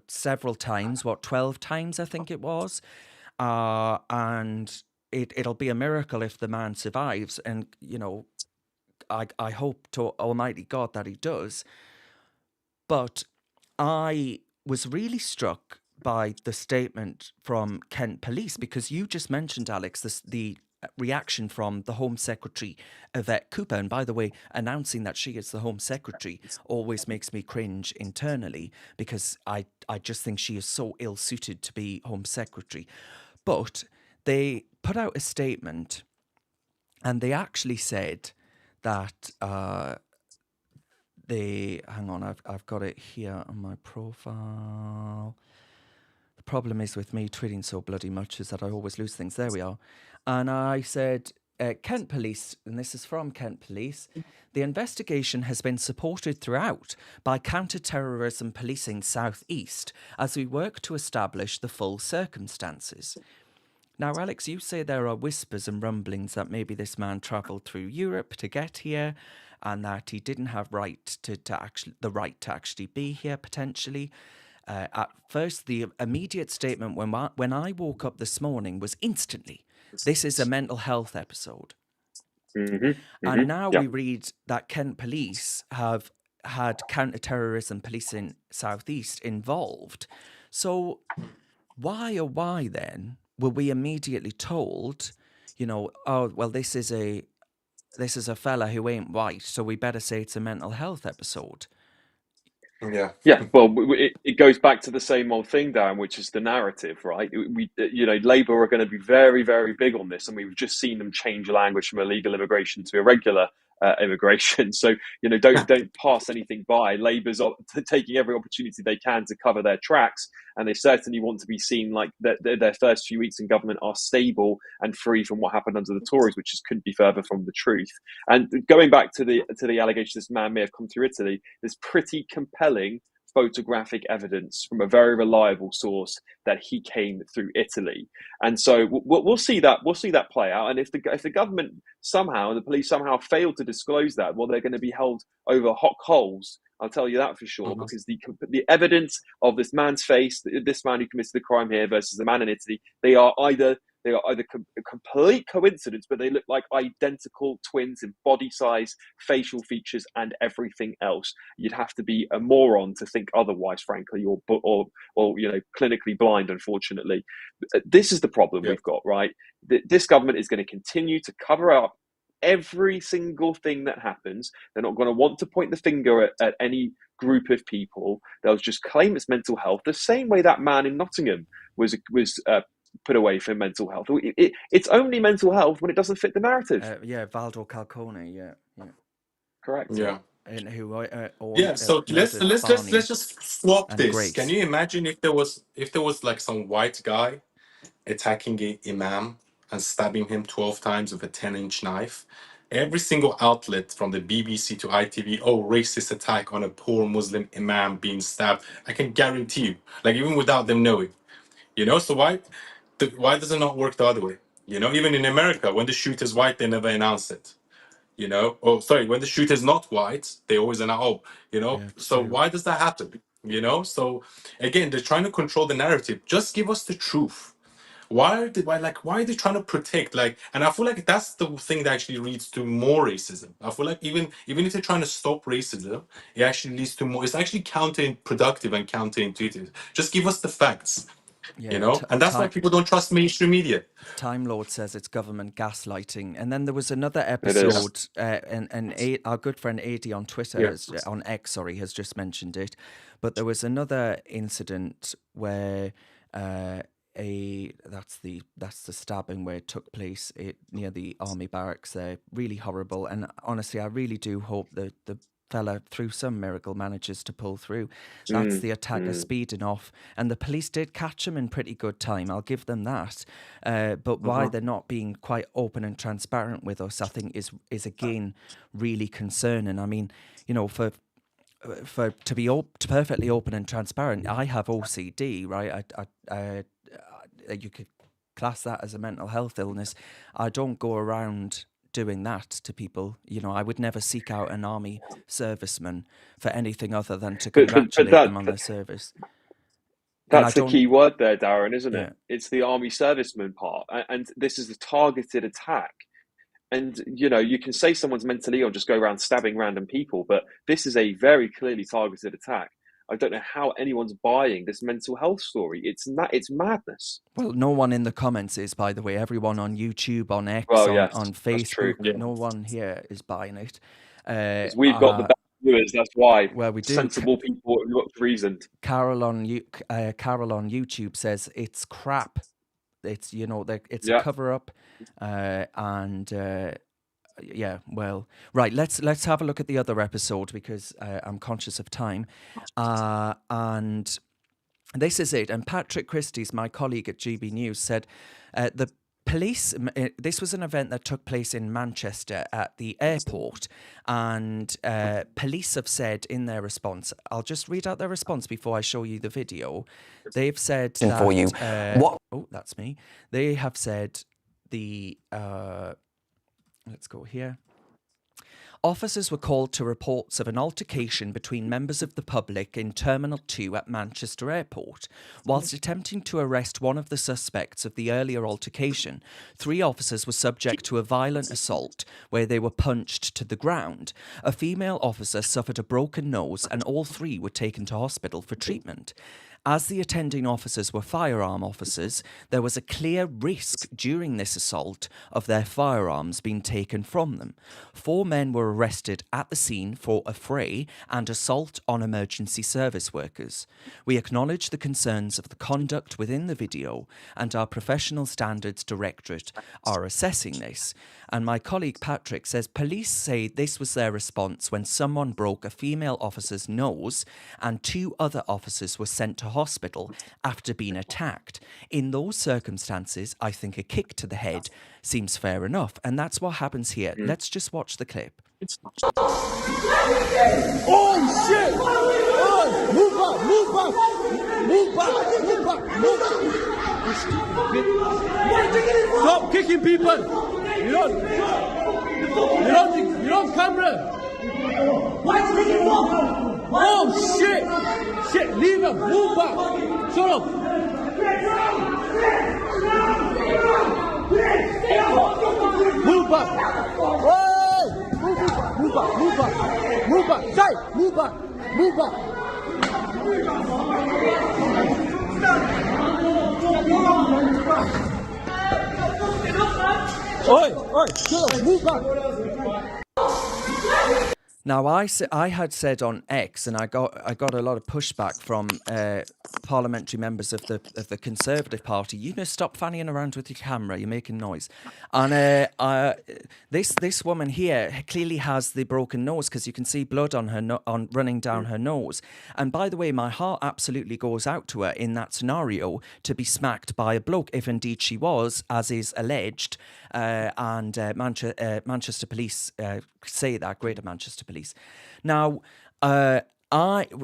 several times, 12 times, I think it was. And it'll be a miracle if the man survives. And, you know, I hope to Almighty God that he does. But I was really struck by the statement from Kent Police, because you just mentioned, Alex, the reaction from the Home Secretary, Yvette Cooper. And by the way, announcing that she is the Home Secretary always makes me cringe internally, because I just think she is so ill-suited to be Home Secretary. But they put out a statement and they actually said that hang on, I've got it here on my profile. The problem is with me tweeting so bloody much is that I always lose things. There we are. And I said, Kent Police, and this is from Kent Police, the investigation has been supported throughout by counter-terrorism policing South East as we work to establish the full circumstances. Now, Alex, you say there are whispers and rumblings that maybe this man travelled through Europe to get here, and that he didn't have the right to actually be here potentially. At first, the immediate statement when I woke up this morning was instantly, this is a mental health episode. And now we read that Kent Police have had counter-terrorism policing Southeast involved. So why then were we immediately told, you know, oh, well, this is a fella who ain't white, so we better say it's a mental health episode? Yeah. Well, it goes back to the same old thing, Darren, which is the narrative, right? Labour are going to be very, very big on this, and we've just seen them change language from illegal immigration to irregular immigration. So, don't pass anything by. Labour's taking every opportunity they can to cover their tracks, and they certainly want to be seen like their first few weeks in government are stable and free from what happened under the Tories, which couldn't be further from the truth. And going back to the allegation this man may have come through Italy, there's pretty compelling photographic evidence from a very reliable source that he came through Italy. And so we'll see that play out. And if the government somehow and the police somehow fail to disclose that, well, they're going to be held over hot coals. I'll tell you that for sure, because the evidence of this man's face, this man who committed the crime here versus the man in Italy, they are either a complete coincidence, but they look like identical twins in body size, facial features, and everything else. You'd have to be a moron to think otherwise, frankly, or clinically blind. Unfortunately, this is the problem we've got. Right, this government is going to continue to cover up every single thing that happens. They're not going to want to point the finger at any group of people. They'll just claim it's mental health, the same way that man in Nottingham was put away for mental health. It's only mental health when it doesn't fit the narrative. Valdo Calcone. Yeah. Correct. Yeah. And who? So let's just swap this. Grace. Can you imagine if there was like some white guy attacking an imam and stabbing him 12 times with a 10-inch knife? Every single outlet from the BBC to ITV, racist attack on a poor Muslim imam being stabbed. I can guarantee you, like even without them knowing, So why does it not work the other way? Even in America, when the shooter's white, they never announce it. When the shooter's not white, they always announce. So true. why does that happen? So again, they're trying to control the narrative. Just give us the truth. Why are they trying to protect, and I feel like that's the thing that actually leads to more racism. I feel like even if they're trying to stop racism, it actually leads to more. It's actually counterproductive and counterintuitive. Just give us the facts. And that's why people don't trust mainstream media. Time Lord says it's government gaslighting. And then there was another episode, and our good friend Adi on Twitter, on X, has just mentioned it. But there was another incident where that's the stabbing where it took place near the army barracks there. Really horrible. And honestly, I really do hope that the fella through some miracle manages to pull through. That's the attacker speeding off, and the police did catch him in pretty good time, I'll give them that, but why they're not being quite open and transparent with us, I think is again really concerning. I mean, to be perfectly open and transparent, I have OCD, right? I you could class that as a mental health illness. I don't go around doing that to people. I would never seek out an army serviceman for anything other than to congratulate them on their service. That's the key word there, Darren, isn't it? It's the army serviceman part. And this is a targeted attack. And, you can say someone's mentally ill, just go around stabbing random people, but this is a very clearly targeted attack. I don't know how anyone's buying this mental health story. It's madness. Well, no one in the comments is, by the way. Everyone on YouTube, on X, on Facebook, no one here is buying it. We've got the best viewers, that's why. Well, we do. Sensible people who look reasoned. Carol on YouTube says it's crap. It's it's a cover up, well, right. Let's have a look at the other episode because I'm conscious of time, and this is it. And Patrick Christie's, my colleague at GB News, said the police. This was an event that took place in Manchester at the airport, and police have said in their response. I'll just read out their response before I show you the video. They've said that, for you. What? Oh, that's me. They have said the. Let's go here. Officers were called to reports of an altercation between members of the public in Terminal 2 at Manchester Airport. Whilst attempting to arrest one of the suspects of the earlier altercation, 3 officers were subject to a violent assault where they were punched to the ground. A female officer suffered a broken nose and all 3 were taken to hospital for treatment. As the attending officers were firearm officers, there was a clear risk during this assault of their firearms being taken from them. 4 men were arrested at the scene for affray and assault on emergency service workers. We acknowledge the concerns of the conduct within the video, and our Professional Standards Directorate are assessing this. And my colleague Patrick says police say this was their response when someone broke a female officer's nose and 2 other officers were sent to hospital after being attacked. In those circumstances, I think a kick to the head seems fair enough. And that's what happens here. Let's just watch the clip. Oh, shit! Oh, move up! Stop kicking people. You're on camera. Oh shit! Shit! Leave him. Move back. Shut up. Move back. Oh! Move back. Move back. Move back. Side. Move back. Move back. Oi! Shut up. Move back. Now, I had said on X, and I got a lot of pushback from parliamentary members of the Conservative Party. Younes, stop fanning around with your camera. You're making noise. And this woman here clearly has the broken nose because you can see blood on her running down her nose. And by the way, my heart absolutely goes out to her in that scenario to be smacked by a bloke, if indeed she was, as is alleged. And Manchester Police say that, Greater Manchester Police. Now, I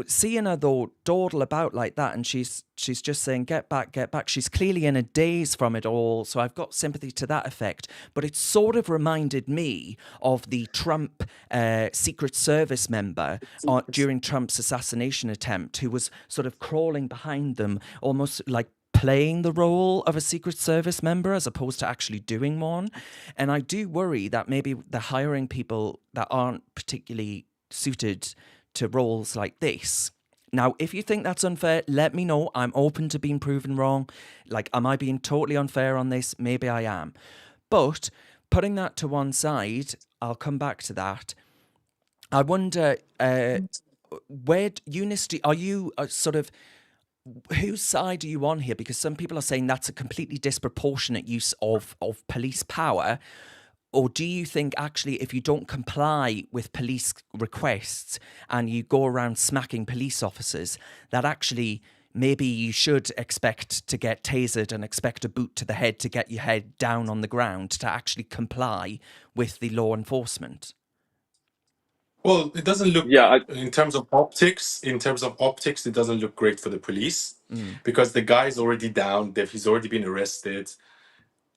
seeing her though dawdle about like that, and she's just saying, get back. She's clearly in a daze from it all, so I've got sympathy to that effect. But it sort of reminded me of the Trump Secret Service member during Trump's assassination attempt, who was sort of crawling behind them, almost like playing the role of a Secret Service member as opposed to actually doing one. And I do worry that maybe they're hiring people that aren't particularly suited to roles like this. Now, if you think that's unfair, let me know. I'm open to being proven wrong. Like, am I being totally unfair on this? Maybe I am. But putting that to one side, I'll come back to that. I wonder, Younes, are you sort of, whose side are you on here? Because some people are saying that's a completely disproportionate use of police power. Or do you think actually if you don't comply with police requests and you go around smacking police officers, that actually maybe you should expect to get tasered and expect a boot to the head to get your head down on the ground to actually comply with the law enforcement? Well, it doesn't look, Yeah, in terms of optics, it doesn't look great for the police because the guy's already down, he's already been arrested.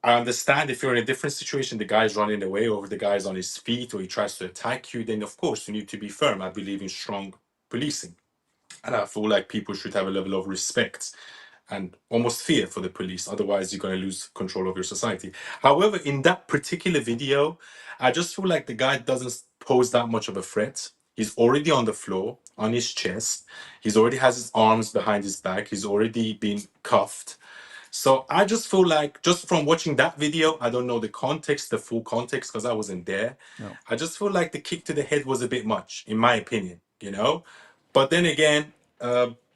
I understand if you're in a different situation, the guy's running away or the guy's on his feet or he tries to attack you, then of course you need to be firm. I believe in strong policing. And I feel like people should have a level of respect and almost fear for the police. Otherwise, you're going to lose control of your society. However, in that particular video, I just feel like the guy doesn't pose that much of a threat. He's already on the floor, on his chest. He's already has his arms behind his back. He's already been cuffed. So I just feel like, just from watching that video, I don't know the context, the full context, because I wasn't there. No. I just feel like the kick to the head was a bit much, in my opinion, you know? But then again,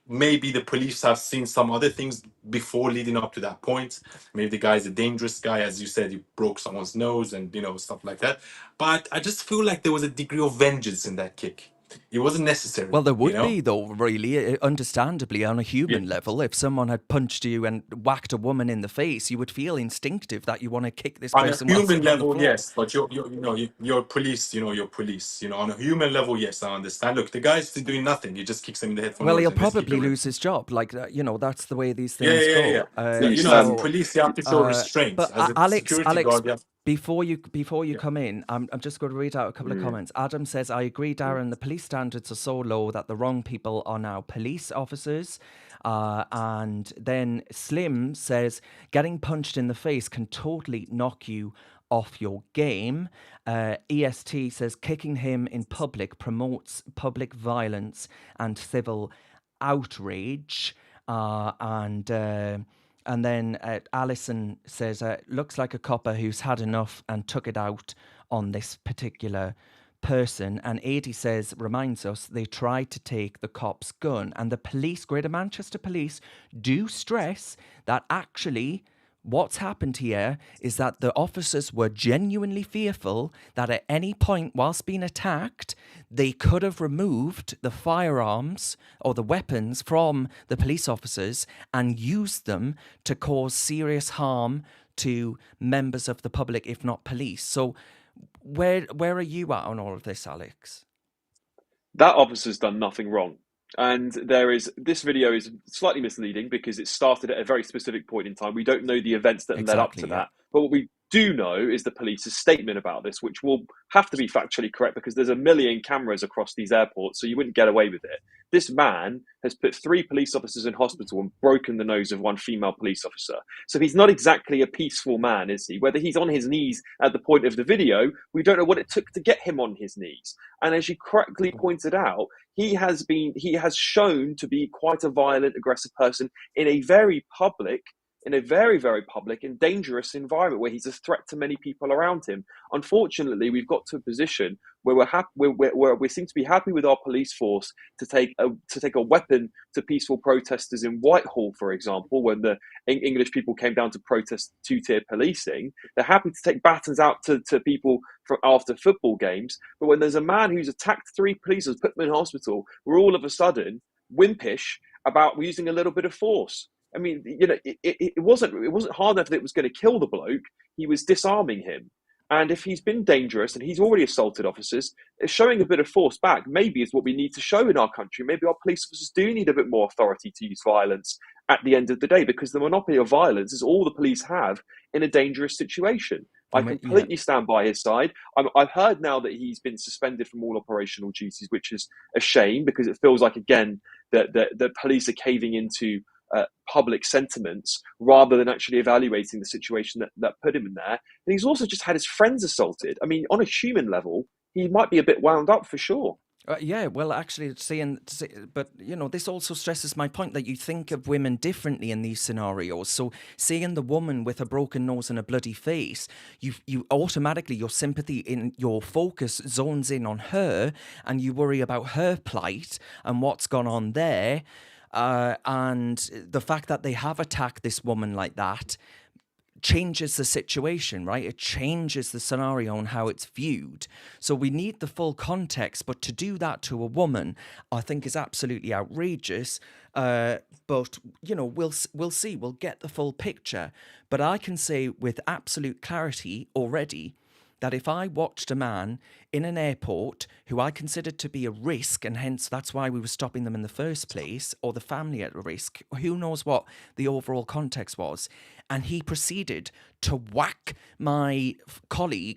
maybe the police have seen some other things before leading up to that point. Maybe the guy's a dangerous guy, as you said, he broke someone's nose and, stuff like that. But I just feel like there was a degree of vengeance in that kick. It wasn't necessary. Well, there would be, though, really, understandably, on a human level. If someone had punched you and whacked a woman in the face, you would feel instinctive that you want to kick this person. On a human level, yes, but you're police. You're police. On a human level, yes, I understand. Look, the guy's doing nothing. He just kicks him in the head. Well, he'll probably lose his job. Like, that's the way these things go. Yeah. As police, you have to show restraint. But as a Alex, guard, before you come in, I'm just going to read out a couple of comments. Adam says, I agree, Darren, the police standards are so low that the wrong people are now police officers. And then Slim says, getting punched in the face can totally knock you off your game. EST says, kicking him in public promotes public violence and civil outrage. And then Alison says, looks like a copper who's had enough and took it out on this particular person. And Adi says, reminds us, they tried to take the cop's gun. And the police, Greater Manchester Police, do stress that actually what's happened here is that the officers were genuinely fearful that at any point whilst being attacked, they could have removed the firearms or the weapons from the police officers and used them to cause serious harm to members of the public, if not police. So where are you at on all of this, Alex? That officer's done nothing wrong. And this video is slightly misleading because it started at a very specific point in time. We don't know the events that led up to Exactly, yeah. that. But what we do know is the police's statement about this, which will have to be factually correct because there's a million cameras across these airports, so you wouldn't get away with it. This man has put 3 police officers in hospital and broken the nose of 1 female police officer. So he's not exactly a peaceful man, is he? Whether he's on his knees at the point of the video, we don't know what it took to get him on his knees. And as you correctly pointed out, he has shown to be quite a violent, aggressive person in a very, very public and dangerous environment where he's a threat to many people around him. Unfortunately, we've got to a position where we seem to be happy with our police force to take a weapon to peaceful protesters in Whitehall, for example, when the English people came down to protest 2-tier policing. They're happy to take batons out to people after football games, but when there's a man who's attacked 3 police, put them in hospital, we're all of a sudden wimpish about using a little bit of force. I mean, it wasn't hard enough that it was going to kill the bloke. He was disarming him. And if he's been dangerous and he's already assaulted officers, showing a bit of force back maybe is what we need to show in our country. Maybe our police officers do need a bit more authority to use violence at the end of the day, because the monopoly of violence is all the police have in a dangerous situation. I completely stand by his side. I've heard now that he's been suspended from all operational duties, which is a shame because it feels like, again, that the police are caving into public sentiments rather than actually evaluating the situation that put him in there. And he's also just had his friends assaulted. I mean, on a human level, he might be a bit wound up for sure. Yeah, well, actually, but this also stresses my point that you think of women differently in these scenarios. So, seeing the woman with a broken nose and a bloody face, you automatically, your sympathy in your focus zones in on her, and you worry about her plight and what's gone on there. And the fact that they have attacked this woman like that changes the situation, right? It changes the scenario and how it's viewed. So we need the full context, but to do that to a woman, I think is absolutely outrageous. But we'll see. We'll get the full picture. But I can say with absolute clarity already that if I watched a man in an airport who I considered to be a risk, and hence that's why we were stopping them in the first place, or the family at risk, who knows what the overall context was, and he proceeded to whack my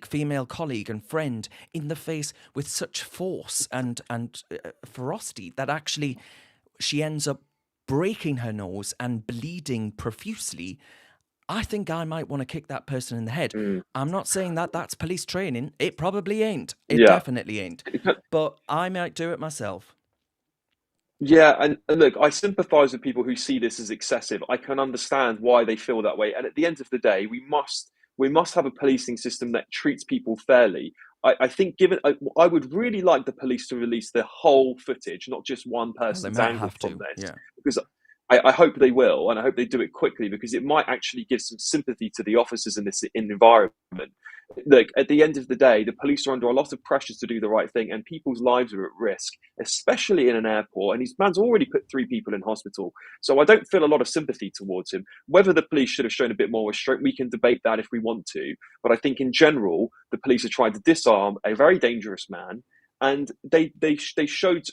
female colleague and friend in the face with such force and ferocity that actually she ends up breaking her nose and bleeding profusely, I think I might want to kick that person in the head. I'm not saying that that's police training. It probably ain't. It definitely ain't. But I might do it myself. Yeah, and look, I sympathise with people who see this as excessive. I can understand why they feel that way. And at the end of the day, we must have a policing system that treats people fairly. I think I would really like the police to release the whole footage, not just one person's angle from this. Yeah. Because I hope they will, and I hope they do it quickly, because it might actually give some sympathy to the officers in the environment. Look, at the end of the day, the police are under a lot of pressure to do the right thing, and people's lives are at risk, especially in an airport. And his man's already put 3 people in hospital. So I don't feel a lot of sympathy towards him. Whether the police should have shown a bit more restraint, we can debate that if we want to. But I think in general, the police are trying to disarm a very dangerous man, and they showed,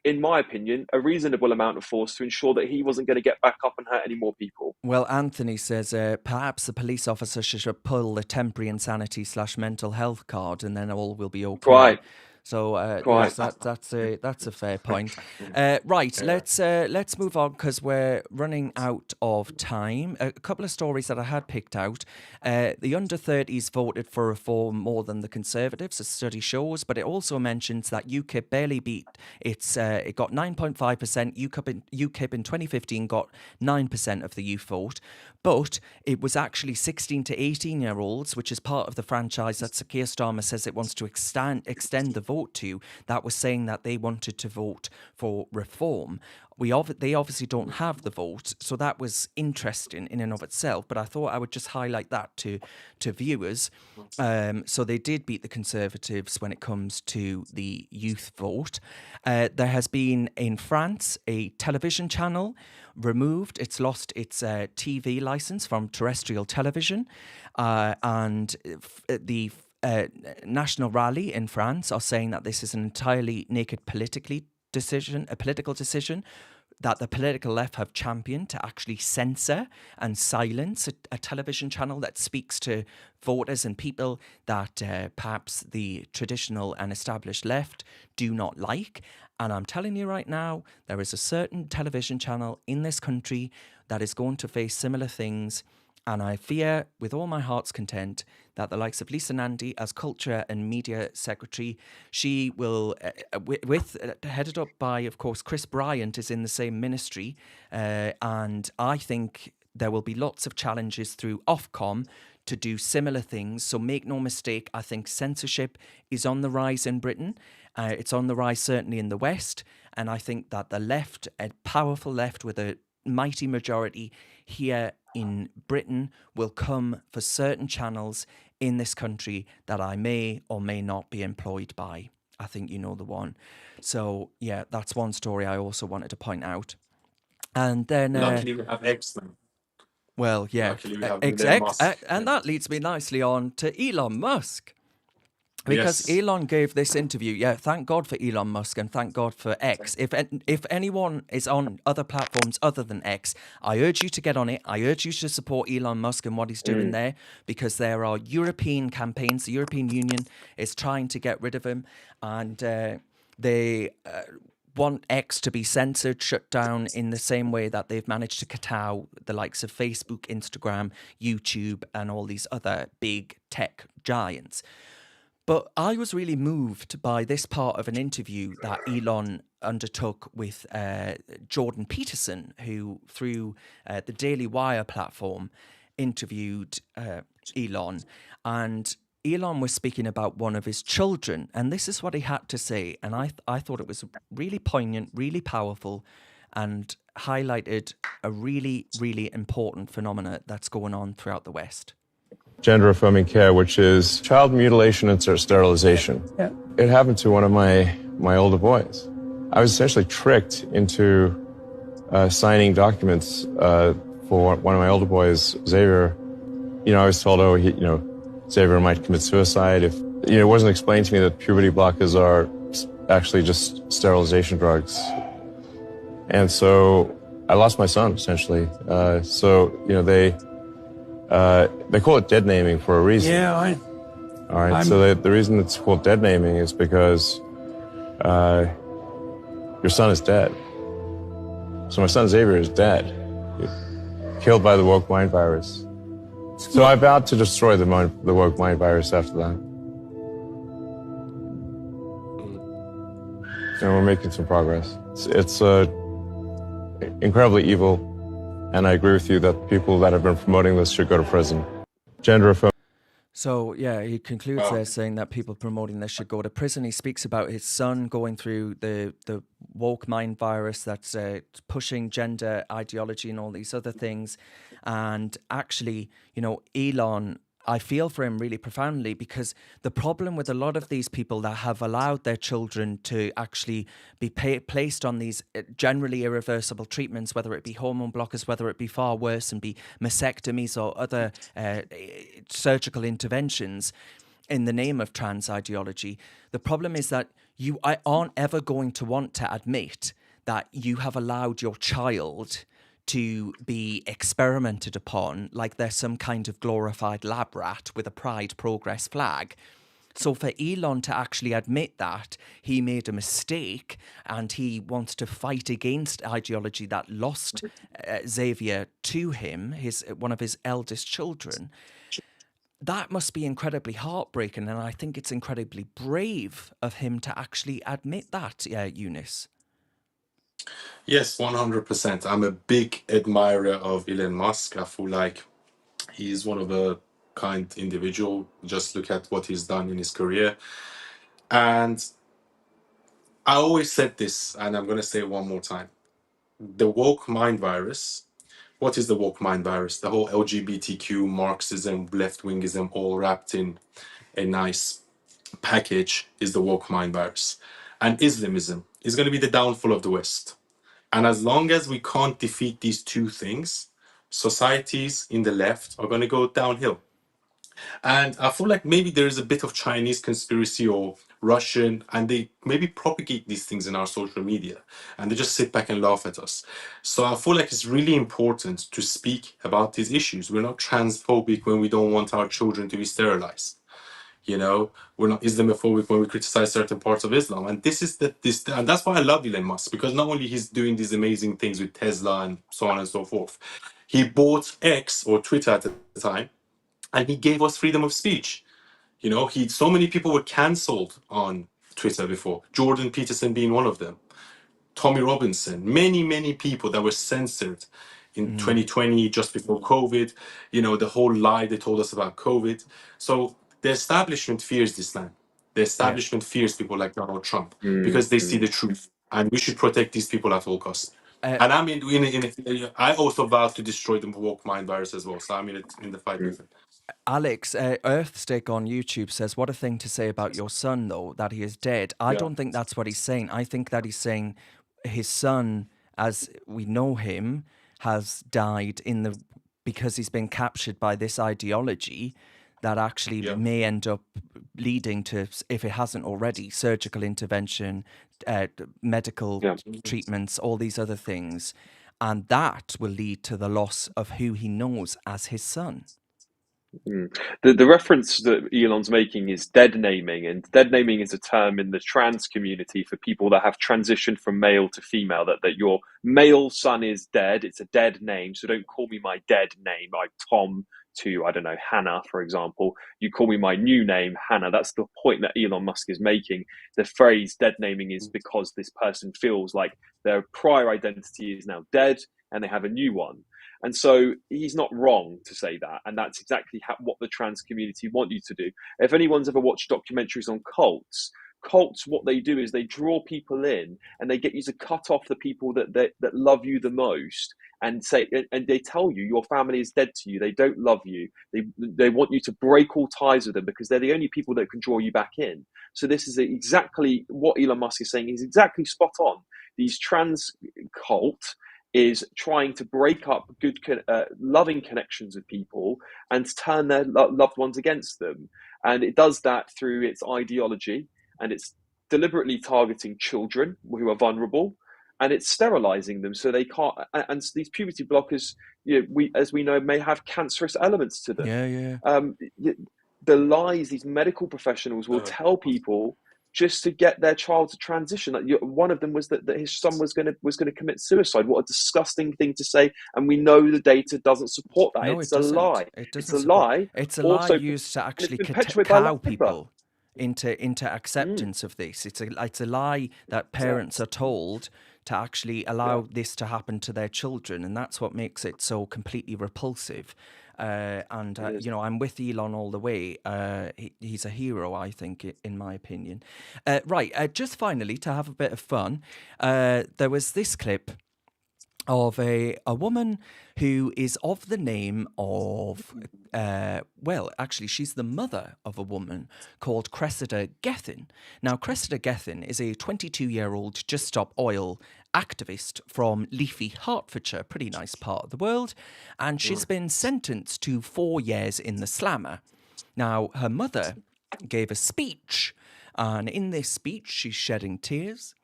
in my opinion, a reasonable amount of force to ensure that he wasn't going to get back up and hurt any more people. Well, Anthony says perhaps the police officer should pull the temporary insanity/mental health card, and then all will be okay. Right. So yes, that's a fair point. Right, let's move on because we're running out of time. A couple of stories that I had picked out. The under-30s voted for reform more than the Conservatives, a study shows, but it also mentions that UKIP barely beat its. It got 9.5%. UKIP in 2015 got 9% of the youth vote, but it was actually 16 to 18-year-olds, which is part of the franchise that Sir Keir Starmer says it wants to extend the vote to, that was saying that they wanted to vote for reform. They obviously don't have the vote, so that was interesting in and of itself, but I thought I would just highlight that to viewers. So they did beat the Conservatives when it comes to the youth vote. There has been, in France, a television channel removed. It's lost its TV license from terrestrial television, and the National Rally in France are saying that this is an entirely naked, politically decision, a political decision that the political left have championed to actually censor and silence a television channel that speaks to voters and people that perhaps the traditional and established left do not like. And I'm telling you right now, there is a certain television channel in this country that is going to face similar things. And I fear with all my heart's content that the likes of Lisa Nandy as Culture and Media Secretary, she will, headed up by, of course, Chris Bryant is in the same ministry. And I think there will be lots of challenges through Ofcom to do similar things. So make no mistake, I think censorship is on the rise in Britain. It's on the rise certainly in the West. And I think that the left, a powerful left with a mighty majority here in Britain, will come for certain channels in this country that I may or may not be employed by. I think you know the one. So yeah, that's one story I also wanted to point out. And then Luckily, we have X now. well, yeah, Luckily, we have Elon Musk. and that leads me nicely on to Elon Musk. Because Yes. Elon gave this interview, yeah, thank God for Elon Musk and thank God for X. If anyone is on other platforms other than X, I urge you to get on it. I urge you to support Elon Musk and what he's doing there, because there are European campaigns. The European Union is trying to get rid of him, and they want X to be censored, shut down in the same way that they've managed to cut out the likes of Facebook, Instagram, YouTube, and all these other big tech giants. But I was really moved by this part of an interview that Elon undertook with Jordan Peterson, who through the Daily Wire platform interviewed Elon. And Elon was speaking about one of his children. And this is what he had to say. And I thought it was really poignant, really powerful, and highlighted a really, really important phenomena that's going on throughout the West. Gender affirming care, which is child mutilation and sterilization. Yeah. It happened to one of my older boys. I was essentially tricked into signing documents for one of my older boys, Xavier. You know, I was told, Xavier might commit suicide if, it wasn't explained to me that puberty blockers are actually just sterilization drugs. And so I lost my son, essentially. They call it dead naming for a reason. Yeah, All right. So the reason it's called dead naming is because your son is dead. So my son Xavier is dead, killed by the woke mind virus. So I vowed to destroy the woke mind virus after that. And we're making some progress. It's incredibly evil. And I agree with you that people that have been promoting this should go to prison. Gender affirming. So, yeah, he concludes there saying that people promoting this should go to prison. He speaks about his son going through the woke mind virus that's pushing gender ideology and all these other things. And actually, Elon, I feel for him really profoundly, because the problem with a lot of these people that have allowed their children to actually be placed on these generally irreversible treatments, whether it be hormone blockers, whether it be far worse and be mastectomies or other surgical interventions in the name of trans ideology, the problem is that you aren't ever going to want to admit that you have allowed your child to be experimented upon like they're some kind of glorified lab rat with a Pride Progress flag. So for Elon to actually admit that he made a mistake and he wants to fight against ideology that lost Xavier to him, one of his eldest children, that must be incredibly heartbreaking. And I think it's incredibly brave of him to actually admit that, Younes. Yes, 100%. I'm a big admirer of Elon Musk. I feel like he's one of a kind individual. Just look at what he's done in his career. And I always said this, and I'm going to say it one more time. The woke mind virus. What is the woke mind virus? The whole LGBTQ, Marxism, left-wingism, all wrapped in a nice package is the woke mind virus. And Islamism is going to be the downfall of the West. And as long as we can't defeat these two things, societies in the left are going to go downhill. And I feel like maybe there is a bit of Chinese conspiracy or Russian, and they maybe propagate these things in our social media, and they just sit back and laugh at us. So I feel like it's really important to speak about these issues. We're not transphobic when we don't want our children to be sterilized. You know, we're not Islamophobic when we criticize certain parts of Islam. And and that's why I love Elon Musk, because not only he's doing these amazing things with Tesla and so on and so forth, he bought X, or Twitter at the time, and he gave us freedom of speech. You know, so many people were cancelled on Twitter before, Jordan Peterson being one of them, Tommy Robinson, many people that were censored in 2020, just before COVID, you know, the whole lie they told us about COVID. So the establishment fears this man. The establishment fears people like Donald Trump, because they see the truth, and we should protect these people at all costs. And I'm I also vow to destroy the woke mind virus as well. So I'm in the fight with it. Alex, Earthstick on YouTube says, what a thing to say about your son, though, that he is dead. I Yeah. don't think that's what he's saying. I think that he's saying his son, as we know him, has died because he's been captured by this ideology that actually may end up leading to, if it hasn't already, surgical intervention, medical treatments, all these other things. And that will lead to the loss of who he knows as his son. The reference that Elon's making is dead naming, and dead naming is a term in the trans community for people that have transitioned from male to female, that your male son is dead. It's a dead name, so don't call me my dead name, like Tom to, I don't know, Hannah, for example. You call me my new name, Hannah. That's the point that Elon Musk is making. The phrase dead naming is because this person feels like their prior identity is now dead and they have a new one. And so he's not wrong to say that. And that's exactly what the trans community want you to do. If anyone's ever watched documentaries on cults, what they do is they draw people in and they get you to cut off the people that love you the most, and they tell you your family is dead to you. They don't love you. They want you to break all ties with them because they're the only people that can draw you back in. So this is exactly what Elon Musk is saying. He's exactly spot on. These trans cult is trying to break up good, loving connections with people and turn their loved ones against them. And it does that through its ideology, and it's deliberately targeting children who are vulnerable, and it's sterilizing them so they can't. And these puberty blockers, as we know, may have cancerous elements to them. The lies these medical professionals will tell people just to get their child to transition. One of them was that his son was going to commit suicide. What a disgusting thing to say! And we know the data doesn't support that. No, it's a lie. It's a lie. It's a lie used to actually cow people into acceptance of this. It's a lie that parents are told to actually allow this to happen to their children, and that's what makes it so completely repulsive. I'm with Elon all the way. He's a hero, I think, in my opinion. Just finally, to have a bit of fun, there was this clip of a woman who is of the name of, she's the mother of a woman called Cressida Gethin. Now, Cressida Gethin is a 22-year-old Just Stop Oil activist from Leafy, Hertfordshire, pretty nice part of the world, and she's been sentenced to 4 years in the slammer. Now, her mother gave a speech, and in this speech, she's shedding tears,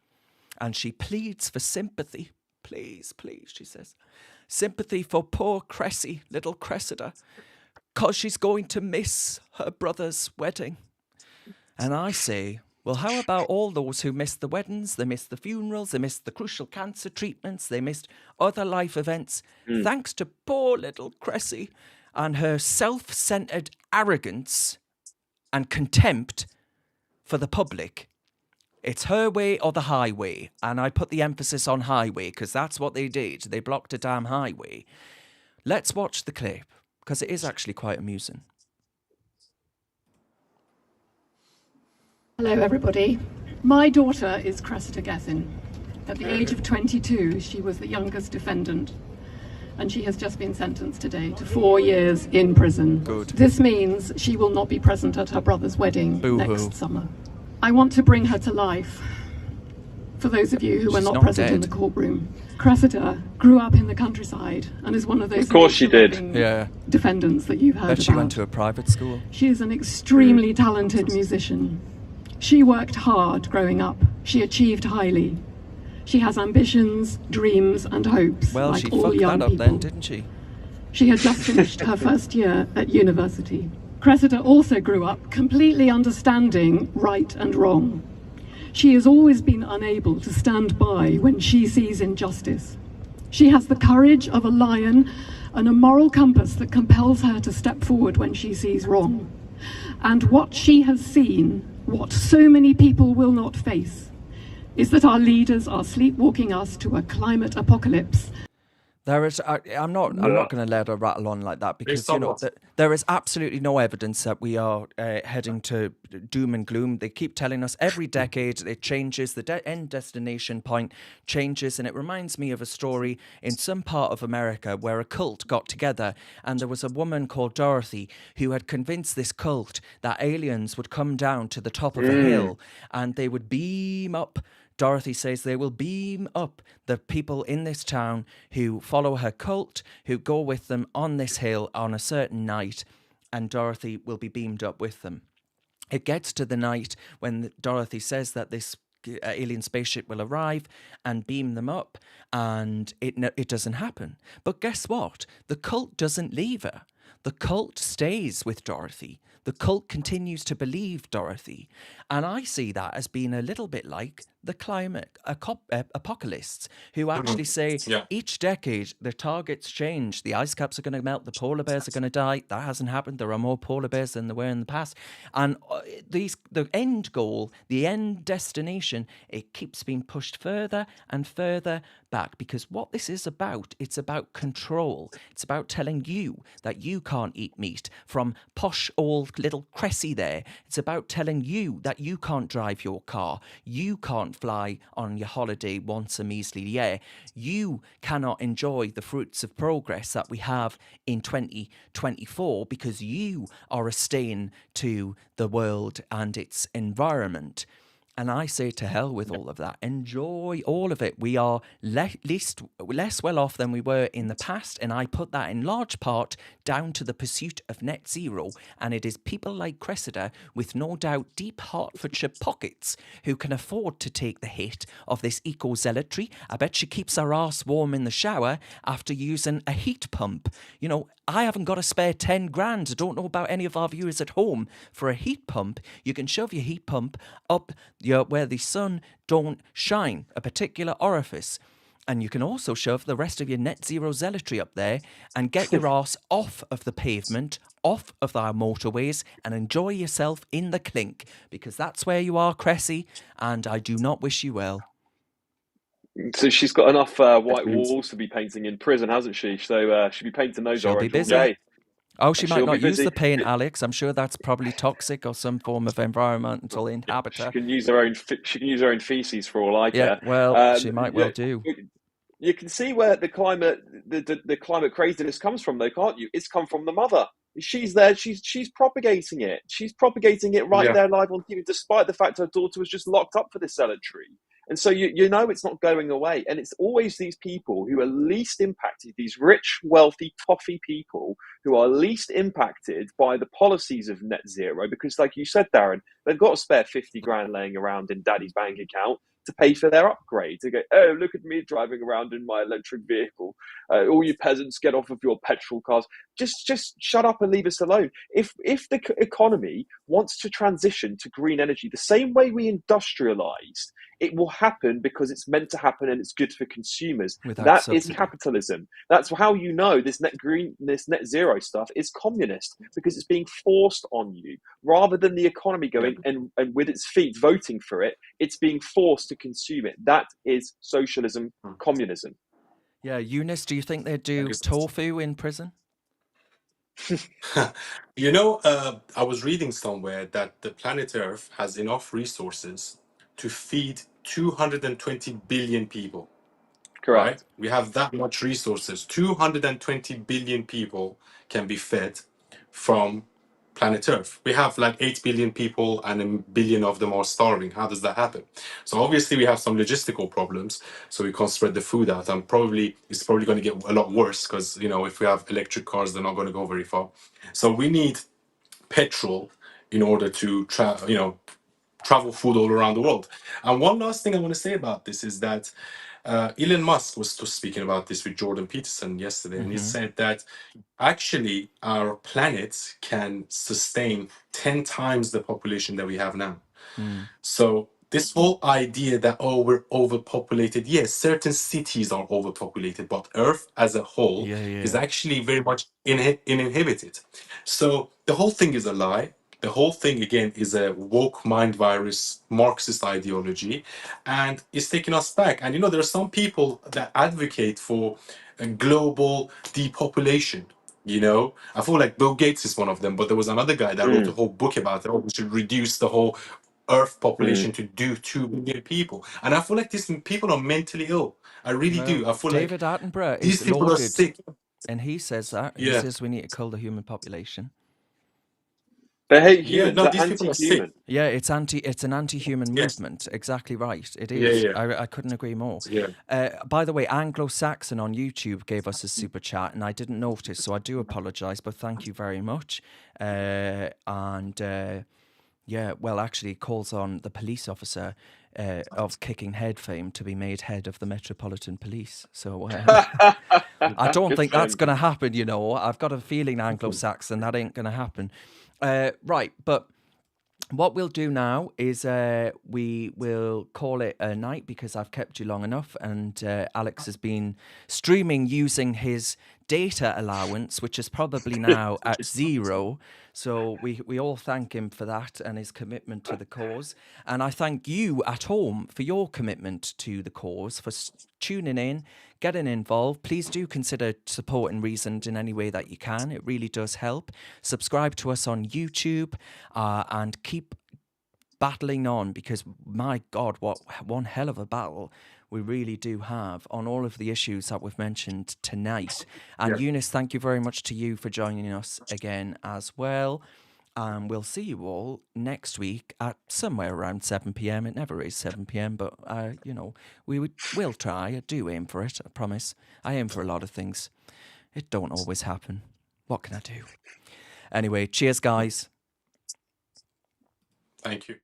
and she pleads for sympathy. Please, she says. Sympathy for poor Cressy, little Cressida, 'cause she's going to miss her brother's wedding. And I say, well, how about all those who missed the weddings, they missed the funerals, they missed the crucial cancer treatments, they missed other life events, thanks to poor little Cressy and her self-centered arrogance and contempt for the public. It's her way or the highway, and I put the emphasis on highway because that's what they did. They blocked a damn highway. Let's watch the clip because it is actually quite amusing. Hello, everybody. My daughter is Cressida Gethin. At the age of 22, she was the youngest defendant, and she has just been sentenced today to 4 years in prison. Good. This means she will not be present at her brother's wedding Boo-hoo. next summer. I want to bring her to life. For those of you who were She's not not present dead. in the courtroom, Cressida grew up in the countryside and is one of those Of course she did. nature-loving defendants that you've heard Bet about. she went to a private school. She is an extremely talented musician. She worked hard growing up. She achieved highly. She has ambitions, dreams, and hopes, Well, like she all fucked young that up people. then, didn't she? She had just finished her first year at university. Cressida also grew up completely understanding right and wrong. She has always been unable to stand by when she sees injustice. She has the courage of a lion and a moral compass that compels her to step forward when she sees wrong. And what she has seen, what so many people will not face, is that our leaders are sleepwalking us to a climate apocalypse. There is. I'm not going to let her rattle on like that because Based on what? there is absolutely no evidence that we are heading to doom and gloom. They keep telling us every decade it changes. The end destination point changes, and it reminds me of a story in some part of America where a cult got together, and there was a woman called Dorothy who had convinced this cult that aliens would come down to the top of a hill and they would beam up. Dorothy says they will beam up the people in this town who follow her cult, who go with them on this hill on a certain night, and Dorothy will be beamed up with them. It gets to the night when Dorothy says that this alien spaceship will arrive and beam them up, and it doesn't happen. But guess what? The cult doesn't leave her. The cult stays with Dorothy. The cult continues to believe Dorothy. And I see that as being a little bit like the climate apocalypse, who actually say Yeah. each decade the targets change. The ice caps are going to melt. The polar bears are going to die. That hasn't happened. There are more polar bears than there were in the past. And the end goal, the end destination, it keeps being pushed further and further back, because what this is about, it's about control. It's about telling you that you can't eat meat from posh old little Cressy there. It's about telling you that you can't drive your car. You can't fly on your holiday once a measly year. You cannot enjoy the fruits of progress that we have in 2024 because you are a stain to the world and its environment. And I say to hell with all of that. Enjoy all of it. We are less well off than we were in the past. And I put that in large part down to the pursuit of net zero. And it is people like Cressida with no doubt deep Hertfordshire pockets who can afford to take the hit of this eco-zealotry. I bet she keeps her arse warm in the shower after using a heat pump. You know, I haven't got a spare 10 grand. I don't know about any of our viewers at home. For a heat pump, you can shove your heat pump up where the sun don't shine, a particular orifice. And you can also shove the rest of your net zero zealotry up there and get your arse off of the pavement, off of our motorways, and enjoy yourself in the clink, because that's where you are, Cressy, and I do not wish you well. So she's got enough white walls to be painting in prison, hasn't she? So she'll be painting those She'll be orange all busy. day. Oh, she She'll might be not use busy. the paint, Alex. I'm sure that's probably toxic or some form of environmental She inhabitor. can use her own. She can use her own feces for all I Yeah, care. well, she might well do. You can see where the climate craziness comes from, though, can't you? It's come from the mother. She's there. She's propagating it. She's propagating it right Yeah. there live on TV, despite the fact her daughter was just locked up for this zealotry. And so you know it's not going away. And it's always these people who are least impacted, these rich, wealthy, toffee people who are least impacted by the policies of net zero. Because like you said, Darren, they've got a spare 50 grand laying around in daddy's bank account to pay for their upgrade. To go, oh, look at me driving around in my electric vehicle. All you peasants, get off of your petrol cars. Just shut up and leave us alone. If the economy wants to transition to green energy the same way we industrialized, it will happen because it's meant to happen and it's good for consumers. Without That is subsidy. capitalism. That's how you know this net zero stuff is communist, because it's being forced on you rather than the economy going and with its feet voting for it. It's being forced to consume it. That is socialism, communism. Yeah, Younes, do you think they do tofu in prison? You know, I was reading somewhere that the planet Earth has enough resources to feed 220 billion people. Correct. Right? We have that much resources. 220 billion people can be fed from planet Earth. We have like 8 billion people and 1 billion of them are starving. How does that happen? So obviously we have some logistical problems, so we can't spread the food out, and it's probably going to get a lot worse because, you know, if we have electric cars, they're not going to go very far. So we need petrol in order to travel food all around the world. And one last thing I want to say about this is that Elon Musk was speaking about this with Jordan Peterson yesterday, and he said that actually our planet can sustain 10 times the population that we have now. So this whole idea that, oh, we're overpopulated, yes, certain cities are overpopulated, but Earth as a whole is actually very much uninhibited. So the whole thing is a lie. The whole thing, again, is a woke mind virus, Marxist ideology, and it's taking us back. And there are some people that advocate for a global depopulation. I feel like Bill Gates is one of them, but there was another guy that wrote a whole book about it. Oh, we should reduce the whole Earth population to 2 billion people. And I feel like these people are mentally ill. I really do. I feel David like Attenborough these is people are lauded, sick. and he says that. He Yeah. says we need to kill the human population. They hate Yeah, humans. no, They're these people are sick. anti-human. Yeah, it's an anti-human Yes. movement. Exactly right. It Yeah, is. yeah. I couldn't agree more. Yeah. By the way, Anglo-Saxon on YouTube gave us a super chat, and I didn't notice, so I do apologise. But thank you very much. Yeah, well, actually, calls on the police officer of Kicking Head fame to be made head of the Metropolitan Police. So I don't Good think for that's him. going to happen. I've got a feeling Anglo-Saxon that ain't going to happen. Right, but what we'll do now is we will call it a night because I've kept you long enough, and Alex has been streaming using his data allowance, which is probably now at 0. So we all thank him for that and his commitment to the cause. And I thank you at home for your commitment to the cause, for tuning in, getting involved. Please do consider supporting Reasoned in any way that you can. It really does help. Subscribe to us on YouTube and keep battling on, because my God, what one hell of a battle we really do have on all of the issues that we've mentioned tonight. And Younes, thank you very much to you for joining us again as well. We'll see you all next week at somewhere around 7 p.m. It never is 7 p.m, but we'll try. I do aim for it, I promise. I aim for a lot of things. It don't always happen. What can I do? Anyway, cheers, guys. Thank you.